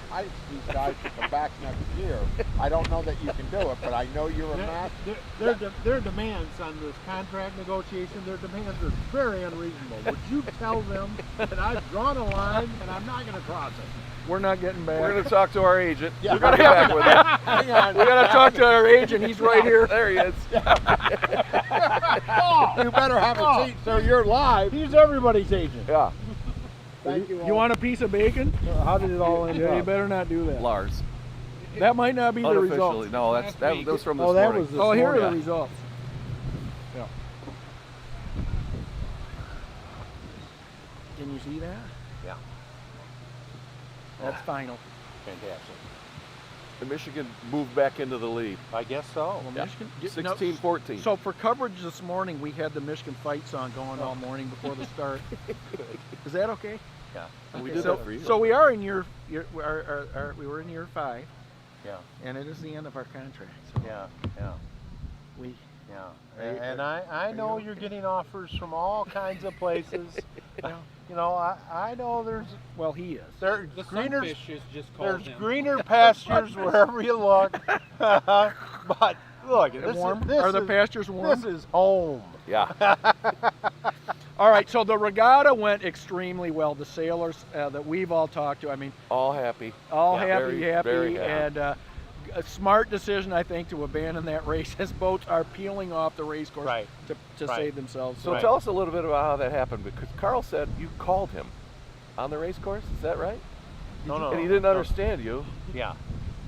B: entice these guys to come back next year, I don't know that you can do it, but I know you're a master.
J: Their demands on this contract negotiation, their demands are very unreasonable. Would you tell them that I've drawn a line and I'm not going to cross it?
D: We're not getting back.
C: We're going to talk to our agent.
B: Yeah.
C: We're going to get back with it.
B: Hang on.
D: We got to talk to our agent. He's right here.
C: There he is.
B: You better have a seat so you're live.
J: He's everybody's agent.
C: Yeah.
B: Thank you all.
D: You want a piece of bacon?
J: How did it all end
D: Yeah, you
J: up?
D: better not do that.
C: Lars.
D: That might not be the
C: Unofficially.
D: result.
C: No, that was from this
J: Oh, that
C: morning.
J: was this
D: Oh, here are
J: morning.
D: the results.
J: Yeah.
D: Can you see that?
B: Yeah.
D: That's final.
B: Fantastic.
C: And Michigan moved back into the lead.
B: I guess so.
D: Well,
C: Yeah.
D: Michigan,
C: 16-14.
D: So for coverage this morning, we had the Michigan fight song going all morning before the start. Is that okay?
B: Yeah.
C: We
D: Okay,
C: did
D: so,
C: that for you.
D: So we are in we were in year 5,
B: Yeah.
D: and it is the end of our contract. So
B: Yeah.
D: we
J: Yeah.
D: Are you-
J: And I know you're getting offers from all kinds of places.
D: Yeah.
J: You know, I know there's
D: he is.
J: there's
K: The
J: greener
K: sunfish is just called
J: there's
K: him.
J: greener pastures wherever you look. But look, this
D: Warm?
J: is this
D: Are the
J: is,
D: pastures warm?
J: This is home.
C: Yeah.
D: All right, so the regatta went extremely well. The sailors that we've all talked to, I mean,
C: All happy.
D: all
C: Yeah,
D: happy,
C: very happy.
D: and a smart decision, I think, to abandon that race as boats are peeling off the race course
J: Right.
D: to
J: Right.
D: save themselves.
C: So
J: Right.
C: tell us a little bit about how that happened, because Carl said you called him on the race course. Is that right?
J: No.
C: And he didn't understand you.
J: Yeah.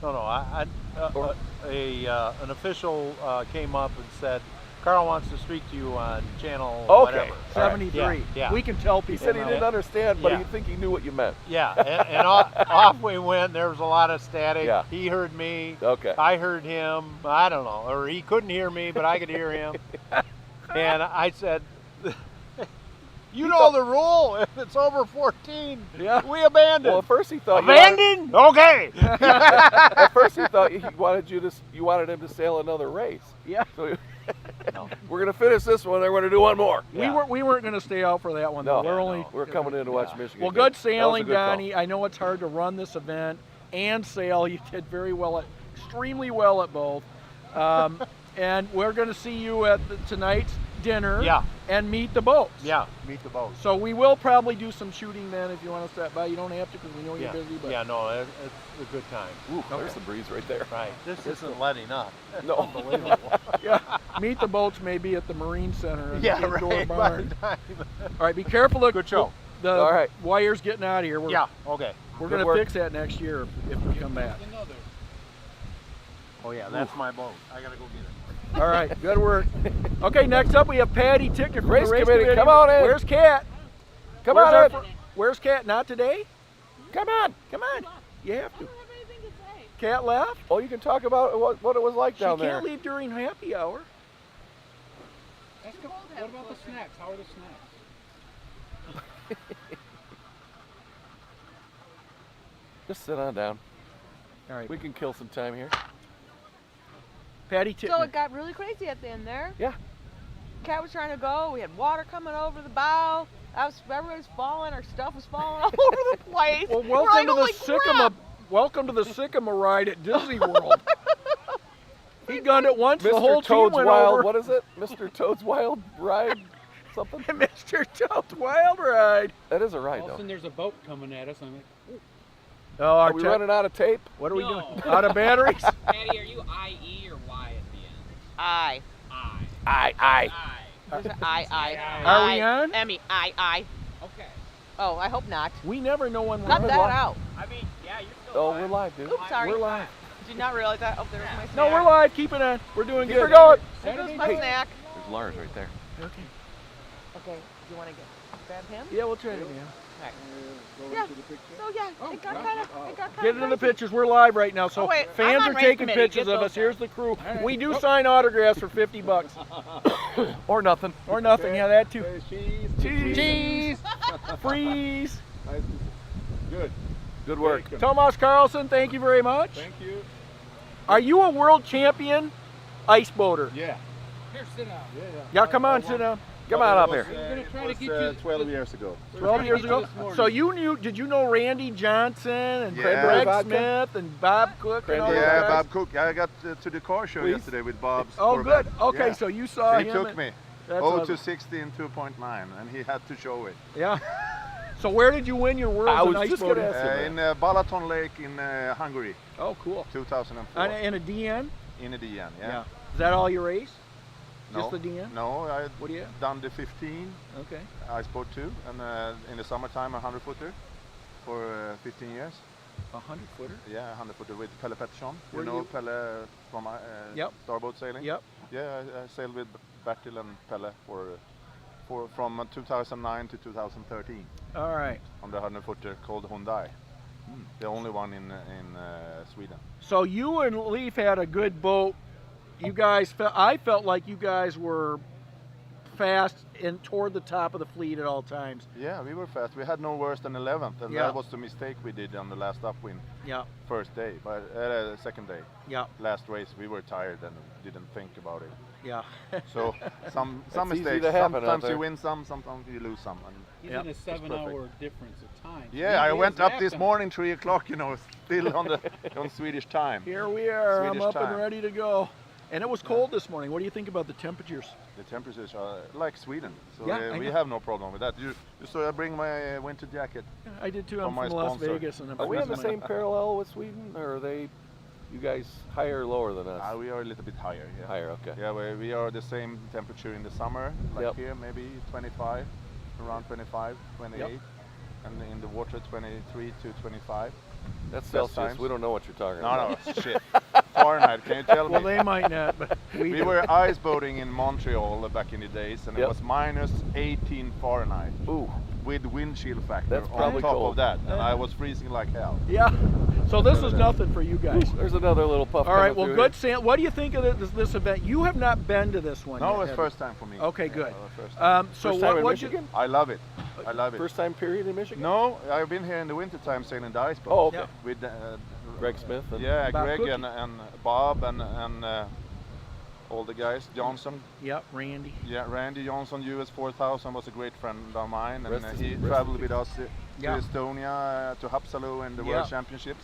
J: No. An official came up and said, Carl wants to speak to you on channel
C: Okay.
J: whatever.
D: 73.
J: Yeah.
D: We can tell
C: He
D: people.
C: said he
D: now.
C: didn't understand, but
J: Yeah.
C: he think he knew what you meant.
J: Yeah, and off we went. There was a lot of static.
C: Yeah.
J: He heard me.
C: Okay.
J: I heard him. I don't know, or he couldn't hear me, but I could hear him. And I said, "You know the rule. If it's over 14,
C: Yeah.
J: we abandon."
C: Well, at first he thought
J: Abandon? Okay.
C: at first he thought you wanted him to sail another race.
D: Yeah.
C: So we're gonna finish this one. They're gonna do one more.
D: We weren't going to stay out for that one.
C: No,
D: Though.
C: we're coming in to watch Michigan.
D: Well,
C: game.
D: good
C: That was a
D: sailing,
C: good call.
D: Donnie. I know it's hard to run this event and sail. You did extremely well at both. And we're going to see you at tonight's dinner.
J: Yeah.
D: And meet the boats.
J: Yeah, meet the boat.
D: So we will probably do some shooting then if you want to stop by. You don't have to because we know you're busy. But
J: Yeah, no, it's a good time.
C: Ooh, there's the breeze right there.
J: Right. This isn't letting up.
C: No.
J: Unbelievable.
D: yeah, meet the boats maybe at the Marine Center. In
J: Yeah,
D: the indoor
J: right. By
D: barn.
J: the time.
D: All right, be careful.
J: Good show.
D: The
C: All right.
D: wires getting out of here.
J: Yeah. Okay.
D: We're
C: Good
D: going to
C: work.
D: fix that next year if we come back.
J: Oh yeah, that's my boat. I gotta go get it.
D: All right, good work. Okay, next up we have Patty Tickner from
C: Race
D: the race
C: committee, come on in.
D: Where's Kat?
C: Come
D: Where's
C: on
D: our
C: in.
D: Where's Kat? Not today?
C: Come on.
D: Come on. You have to. Kat left?
C: Oh, you can talk about what it was like down
D: She
C: there.
D: can't leave during happy hour.
K: What about the snacks? How are the snacks?
C: Just sit on down.
D: All right.
C: We can kill some time here.
D: Patty Tickner.
L: So it got really crazy at the end there.
C: Yeah.
L: Cat was trying to go. We had water coming over the bow. Everybody was falling. Our stuff was falling all over the place.
D: Well,
L: We're like,
D: welcome to the
L: "Holy
D: Sycamore.
L: crap."
D: Welcome to the Sycamore ride at Disney World. He gunned it once.
C: Mr.
D: The whole team
C: Toad's
D: went
C: Wild.
D: over.
C: What is it? Mr. Toad's Wild Ride? Something?
D: Mr. Toad's Wild Ride.
C: That is a ride,
K: All of a
C: though.
K: sudden, there's a boat coming at us. I'm like, "Ooh."
D: Oh,
C: Are we running out of tape?
D: What are we
M: No.
D: doing? Out of batteries?
M: Patty, are you IE or Y at the end?
L: I.
C: Aye.
L: There's an I.
D: Are we on?
L: Emmy, I.
M: Okay.
L: Oh, I hope not.
D: We never know when we're
L: Cut
D: on.
L: that out.
M: I mean, yeah, you're still
C: Oh,
M: live.
C: we're live, dude.
L: Oops, sorry.
D: We're live.
L: Did you not realize that? Oh, there's my snack.
D: No, we're live. Keep it on. We're doing
C: Keep
D: good.
C: her going.
L: There goes my
C: Hey.
L: snack.
C: There's Lars right there.
D: Okay.
L: Okay, do you want to grab him?
D: Yeah, we'll try it again.
L: Yeah. So yeah, it got kind of.
D: Get into the pictures. We're live right now, so
L: Oh, wait,
D: fans
L: I'm on
D: are
L: race
D: taking
L: committee.
D: pictures
L: Get
D: of
L: those
D: us. Here's the crew.
K: right.
D: We do sign autographs for $50.
C: Or nothing.
D: Or nothing. Yeah, that too.
J: Cheese.
D: Cheese. Freeze.
J: Good.
C: Good work.
D: Tomas Carlson, thank you very much.
J: Thank you.
D: Are you a world champion ice boater?
J: Yeah.
K: Here, sit down.
D: Yeah, come on, sit down.
C: Come on up here.
K: We're gonna try to
J: It
K: get
J: was
K: you
J: 12 years ago.
D: 12 years
K: get you
D: ago.
K: this morning.
D: So did you know Randy Johnson and
J: Yeah.
D: Greg
C: Vodka?
D: Smith and Bob Cook and all those
J: Yeah,
D: guys?
J: Bob Cook. I got to the car show
C: Please.
J: yesterday with Bob's
D: Oh,
J: Corvette.
D: good. Okay,
J: Yeah.
D: so you saw
J: He
D: him.
J: took
D: and-
J: me.
D: That's
J: 0
D: awesome.
J: to 60 in 2.9, and he had to show it.
D: Yeah. So where did you win your world
C: I
D: in
C: was
D: ice
C: just gonna
D: boating?
C: ask you.
J: In Balaton Lake in Hungary,
D: Oh, cool.
J: 2004.
D: And a DN?
J: In the DN, yeah.
D: Is that all you race?
J: No,
D: Just the DN?
J: No, I
D: What do you have?
J: done the 15
D: Okay.
J: ice boat too, and in the summertime a 100-footer for 15 years.
D: A 100-footer?
J: Yeah, a 100-footer with Pelle Pettersson. You
D: Where do
J: know
D: you-
J: Pelle from
D: Yep.
J: Starboat Sailing?
D: Yep.
J: Yeah, I sailed with Bertil and Pelle from 2009 to 2013
D: All right.
J: on the 100-footer called Hyundai. The only one in Sweden.
D: So you and Leaf had a good boat. You guys, I felt like you guys were fast and toward the top of the fleet at all times.
J: Yeah, we were fast. We had no worse than 11th, and
D: Yeah.
J: that was the mistake we did on the last upwind.
D: Yeah.
J: First day, but second day.
D: Yeah.
J: Last race, we were tired and didn't think about it.
D: Yeah.
J: So some
C: That's easy
J: mistakes.
C: to happen out
J: Sometimes
C: there.
J: you win some, sometimes you lose some. And
K: He's
D: Yep.
K: in a
J: It's
K: 7-hour difference of time.
J: yeah, I
K: He
J: went
K: is
J: up this
K: acting.
J: morning 3 o'clock. You know, still on Swedish time.
D: Here we are. I'm
J: Swedish
D: up
J: time.
D: and ready to go. And it was cold this morning. What do you think about the temperatures?
J: The temperatures are like Sweden, so
D: Yeah, I
J: we
D: know.
J: have no problem with that. You saw I bring my winter jacket.
D: I did too.
J: From
D: I'm
J: my
D: from Las
J: sponsor.
D: Vegas, and I'm
C: Are we on the
D: freezing
C: same parallel with Sweden, or are they, you guys, higher or lower than us?
J: We are a little bit higher. Yeah.
C: Higher, okay.
J: Yeah, we are the same temperature in the summer, like
C: Yep.
J: here, maybe 25, around 25, 28,
D: Yep.
J: and in the water 23 to 25.
C: That's
J: Best
C: Celsius.
J: times.
C: We don't know what you're talking
J: No,
C: about.
J: no, shit. Fahrenheit, can you tell
D: Well,
J: me?
D: they might not, but
J: We were ice boating in Montreal back in the days, and
C: Yep.
J: it was minus 18 Fahrenheit
C: Ooh,
J: with wind chill factor
C: That's
J: on
C: probably
J: top
C: cold.
J: of that, and I was freezing like hell.
D: yeah. So this is nothing for you guys.
C: there's another little puff.
D: All right.
C: coming
D: Well,
C: through
D: good.
C: here.
D: Sam, what do you think of this event? You have not been to this one.
J: No,
D: yet,
J: it was
D: have you?
J: first time for me.
D: Okay,
J: Yeah,
D: good.
J: it was first time.
D: So
C: First time in
D: what
C: Michigan?
J: I love it. I love it.
C: First time period in Michigan?
J: No, I've been here in the winter time sailing the ice boat.
C: Oh, okay.
D: Yeah.
J: With
C: Greg Smith and
J: yeah,
D: Bob
J: Greg
D: Cookie.
J: and Bob and all the guys. Johnson,
D: Yep, Randy.
J: yeah, Randy Johnson, US 4000 was a great friend of mine, and
C: Rest in-
J: he
C: rest
J: traveled
C: in
J: with us
D: Yeah.
J: to Estonia, to Haapsalu in the
D: Yeah.
J: World Championships,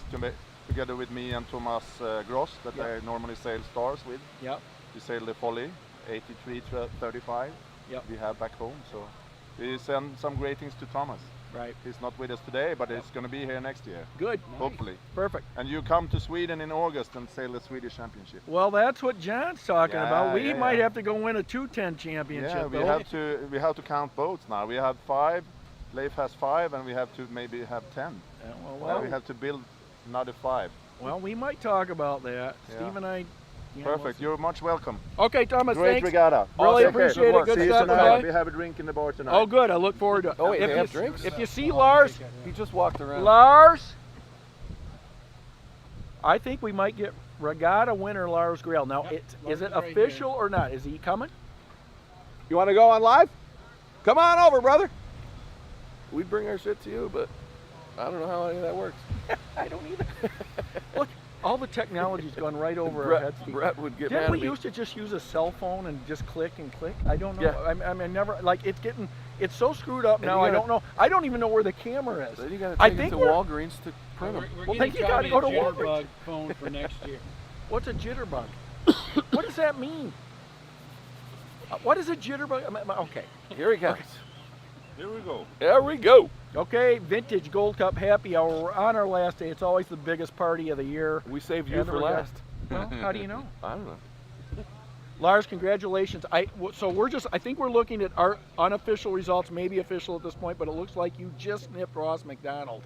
J: together with me and Thomas Gross, that
D: Yeah.
J: I normally sail stars with.
D: Yep.
J: We sail the Folly, 83-35.
D: Yep.
J: We have back home, so we send some greetings to Thomas.
D: Right.
J: He's not with us today, but he's going to be here next year,
D: Good.
J: hopefully.
D: Perfect.
J: And you come to Sweden in August and sail the Swedish Championship.
D: Well, that's what John's talking
J: Yeah,
D: about. We
J: yeah,
D: might
J: yeah.
D: have to go win a 210 championship.
J: Yeah, we
D: though.
J: have to count boats now. We have 5, Leif has 5, and we have to maybe have 10.
D: Yeah,
J: Well, we have to build another 5.
D: well, we might talk about that.
J: Yeah.
D: Steve and I Yeah,
N: Perfect. You're much welcome.
D: Okay, Thomas,
N: Great
D: thanks.
N: regatta.
D: Really
N: Awesome.
D: appreciate it. Good
N: See you
D: stuff.
N: tonight.
D: Okay?
N: We have a drink in the bar tonight.
D: Oh, good. I look forward to it.
C: Oh, wait,
D: if
C: they
D: you,
C: have drinks?
D: If you see Lars,
C: He just walked around.
D: Lars, I think we might get regatta winner Lars Grail. Now, is it official or not? Is he coming?
C: You want to go on live? Come on over, brother. We'd bring our shit to you, but I don't know how any of that works.
D: I don't either. Look, all the technology's gone right over
C: Brett-
D: our heads. Steve.
C: Brett would get
D: Didn't
C: mad
D: we
C: at me.
D: used to just use a cell phone and just click and click? I don't know.
C: Yeah.
D: I mean, never, like, it's so screwed up
C: And
D: now,
C: you
D: I
C: gotta-
D: don't know. I don't even know where the camera is.
C: Then you got to
D: I
C: take it
D: think
C: to
D: we're-
C: Walgreens to print them.
K: We're
D: Well,
K: getting
D: then you gotta go to
K: Johnny a jitterbug
D: Walgreens.
K: phone for next year.
D: What's a jitterbug? What does that mean? What is a jitterbug? Okay.
C: Here he comes.
N: Here we go.
C: There we go.
D: Okay, Vintage Gold Cup Happy Hour. We're on our last day. It's always the biggest party of the year.
C: We saved you
D: And
C: for
D: the regatta.
C: last.
D: Well, how do you know?
C: I don't know.
D: Lars, congratulations. So I think we're looking at our unofficial results, maybe official at this point, but it looks like you just nipped Ross McDonald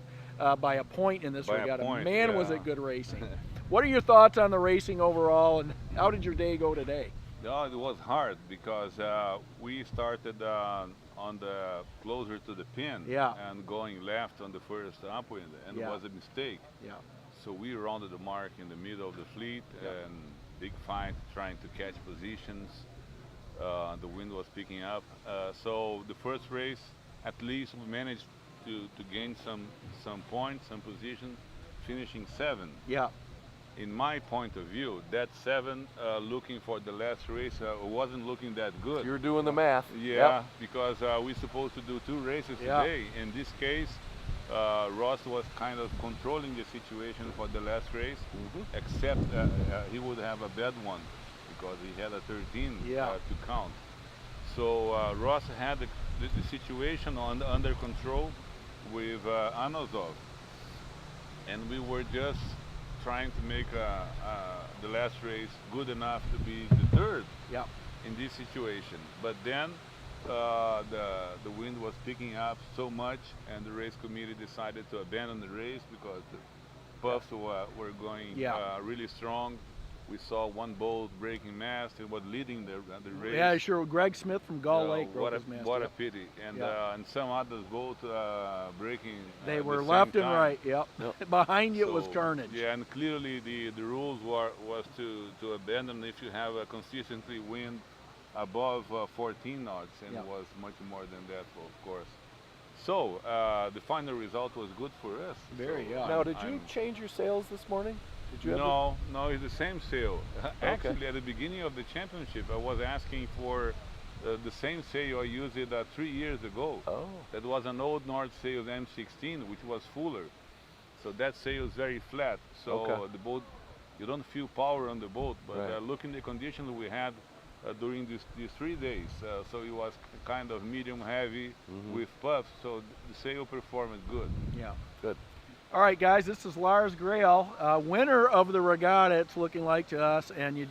D: by a point in this
O: By a
D: regatta.
O: point,
D: Man, was
O: yeah.
D: it good racing. What are your thoughts on the racing overall, and how did your day go today?
O: No, it was hard because we started on the closer to the pin and going left on the first upwind, and it was a mistake.
D: Yeah.
O: So we rounded the mark in the middle of the fleet and big fight trying to catch positions. The wind was picking up. So the first race, at least we managed to gain some points, some position, finishing 7.
D: Yeah.
O: In my point of view, that 7 looking for the last race wasn't looking that good.
C: You're doing the math.
O: Yeah, because we're supposed to do 2 races today. In this case, Ross was kind of controlling the situation for the last race, except he would have a bad one because he had a 13 to count. So Ross had the situation under control with Anosov, and we were just trying to make the last race good enough to be the 3rd in this situation. But then the wind was picking up so much, and the race committee decided to abandon the race because the puffs were going really strong. We saw one boat breaking mast. It was leading the race.
D: Yeah, sure. Greg Smith from Gull Lake broke
O: what
D: his mast.
O: a pity. And some others both breaking.
D: They
O: at
D: were
O: the same
D: left and
O: time.
D: right. Yep. Behind you it was carnage.
O: Yeah, and clearly the rules was to abandon if you have a consistently wind above 14 knots, and it was much more than that, of course. So the final result was good for us.
D: Very.
O: So
C: Now, did you change your sails this morning? Did you
O: no, it's the same sail. Actually, at the beginning of the championship, I was asking for the same sail I used it 3 years ago.
C: Oh.
O: That was an old North sail M16, which was fuller. So that sail is very flat. So the boat, you don't feel power on the boat. But looking at the conditions we had during these 3 days, so it was kind of medium heavy with puffs. So the sail performed good.
D: Yeah.
C: Good.
D: All right, guys, this is Lars Grail, winner of the regatta, it's looking like to us, and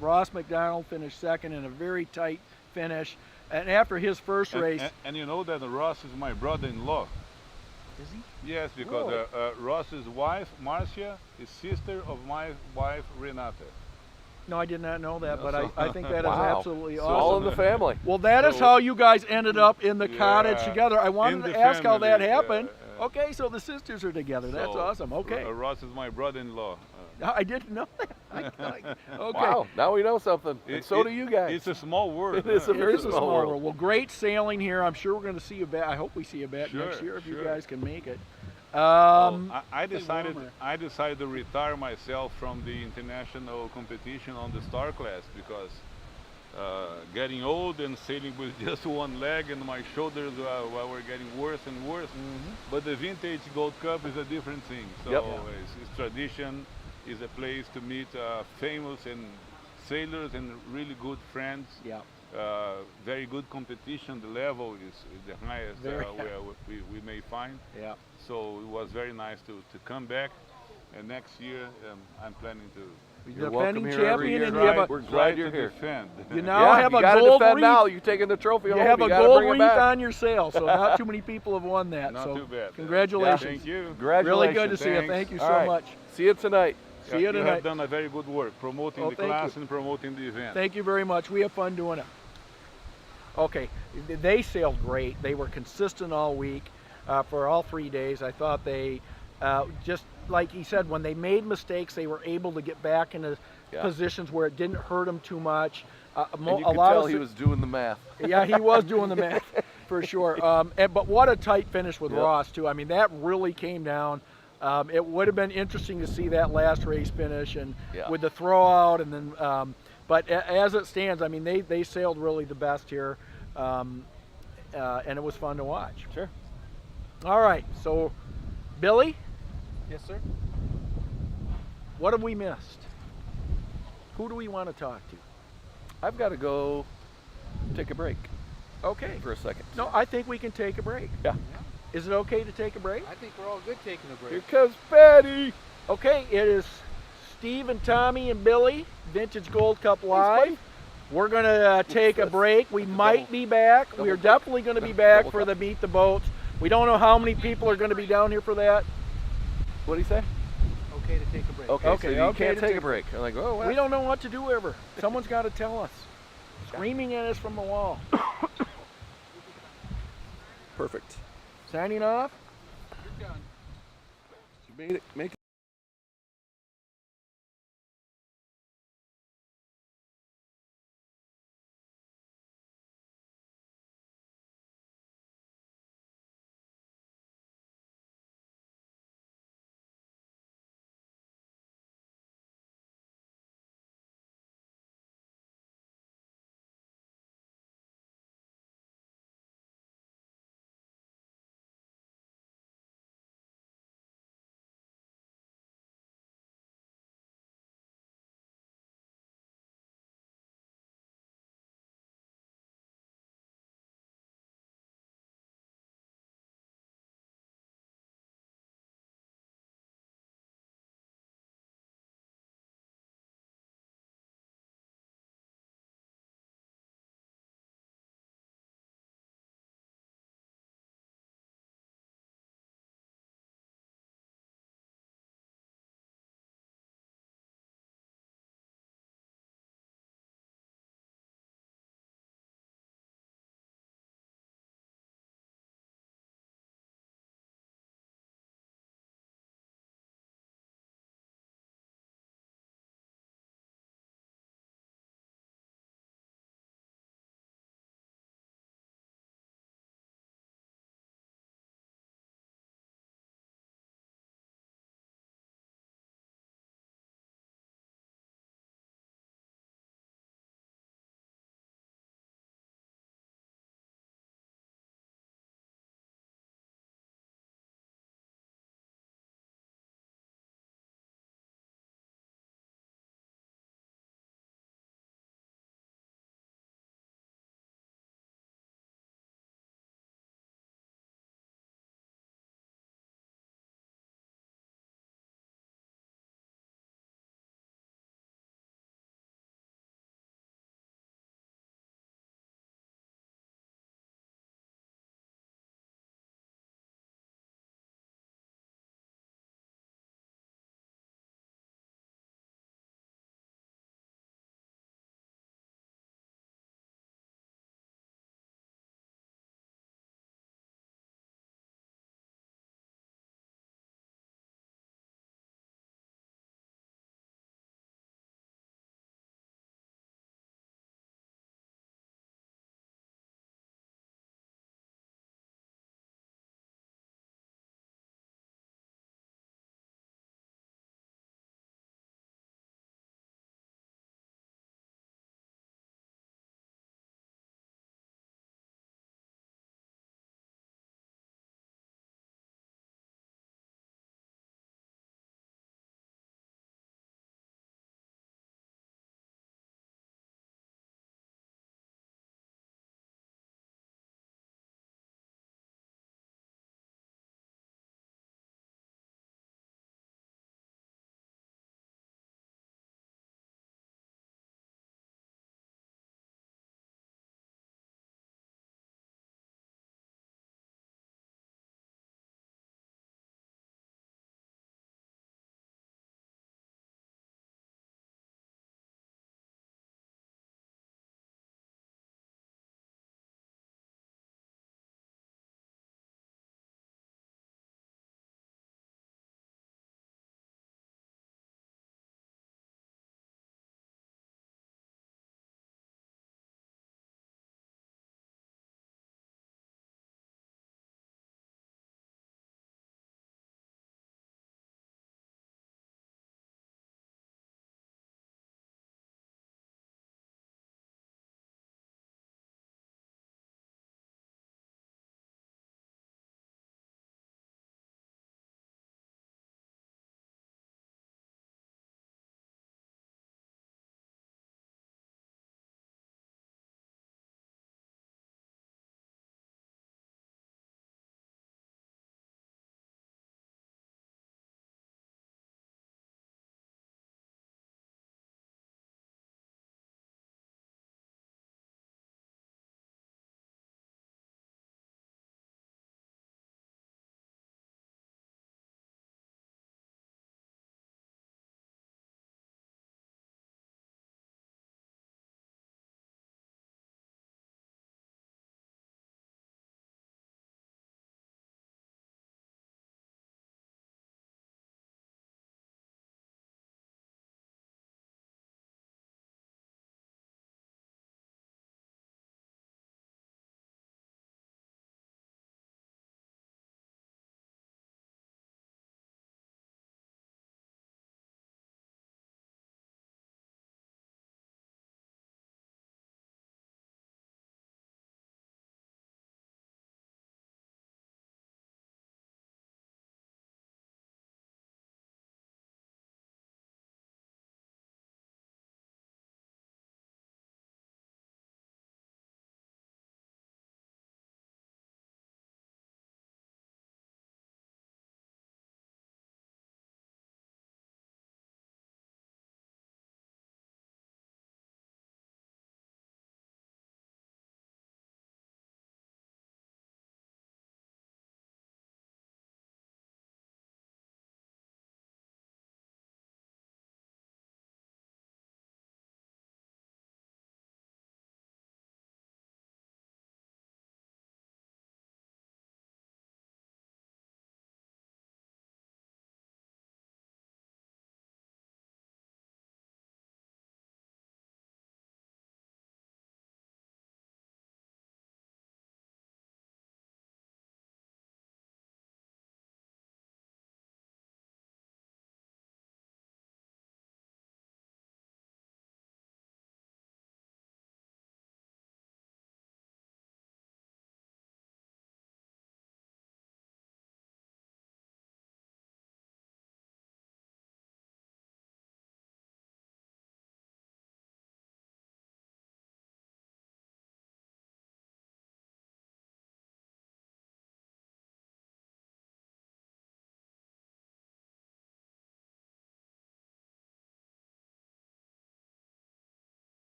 D: Ross McDonald finished 2nd in a very tight finish. And after his first race...
O: And you know that Ross is my brother-in-law.
D: Is he?
O: Yes, because Ross's wife, Marcia, is sister of my wife, Renata.
D: No, I did not know that, but I think that is
C: Wow.
D: absolutely
C: So
D: awesome.
C: all in the family.
D: Well, that is how you guys ended up in the cottage together. I wanted to ask how that happened. Okay, so the sisters are together. That's awesome. Okay.
O: Ross is my brother-in-law.
D: I didn't know that. Okay.
C: Wow, now we know something. And so do you guys.
O: It's a small world.
C: It is a very small world.
D: Well, great sailing here. I'm sure we're going to see you back. I hope we see you back next year if you guys can make it.
O: I decided to retire myself from the international competition on the Star Class because getting old and sailing with just one leg, and my shoulders were getting worse and worse. But the Vintage Gold Cup is a different thing. So it's tradition, is a place to meet famous and sailors and really good friends.
D: Yeah.
O: Very good competition. The level is the highest we may find.
D: Yeah.
O: So it was very nice to come back. And next year I'm planning to.
D: You're defending champion, and you have
C: we're glad you're here.
O: Defend.
D: You now have a gold wreath.
C: Now you're taking the trophy home.
D: You have a
C: gotta
D: gold
C: bring it
D: wreath
C: back.
D: on your sail, so not too many people have won that.
O: Not
D: so
O: too bad.
D: Congratulations.
O: Thank you.
C: Congratulations.
D: Really good to see you. Thank you so much.
C: See you tonight.
D: See you
O: You
D: tonight.
O: have done a very good work promoting
D: Oh,
O: the
D: thank
O: class
D: you.
O: and promoting the event.
D: Thank you very much. We have fun doing it. Okay, they sailed great. They were consistent all week for all 3 days. I thought they, just like he said, when they made mistakes, they were able to get back into positions where it didn't hurt them too much.
C: And you could tell he was doing the math.
D: Yeah, he was doing the math for sure. But what a tight finish with Ross too. I mean, that really came down. It would have been interesting to see that last race finish and with the throw out, and then. But as it stands, I mean, they sailed really the best here, and it was fun to watch.
C: Sure.
D: All right, so Billy,
K: Yes, sir.
D: what have we missed? Who do we want to talk to?
C: I've got to go take a break.
D: Okay.
C: For a second.
D: No, I think we can take a break.
C: Yeah.
D: Is it okay to take a break?
K: I think we're all good taking a break.
C: Here comes Patty.
D: Okay, it is Steve and Tommy and Billy, Vintage Gold Cup Live. We're going to take a break. We might be back. We are definitely going to be back for the Meet the Boats. We don't know how many people are going to be down here for that.
C: What do you say?
K: Okay to take a break.
C: Okay, so you can't take a break. I'm like, oh,
D: we don't know what to do ever. Someone's got to tell us. Screaming at us from the wall.
C: Perfect.
D: Signing off.
K: You're done.
C: You made it. Make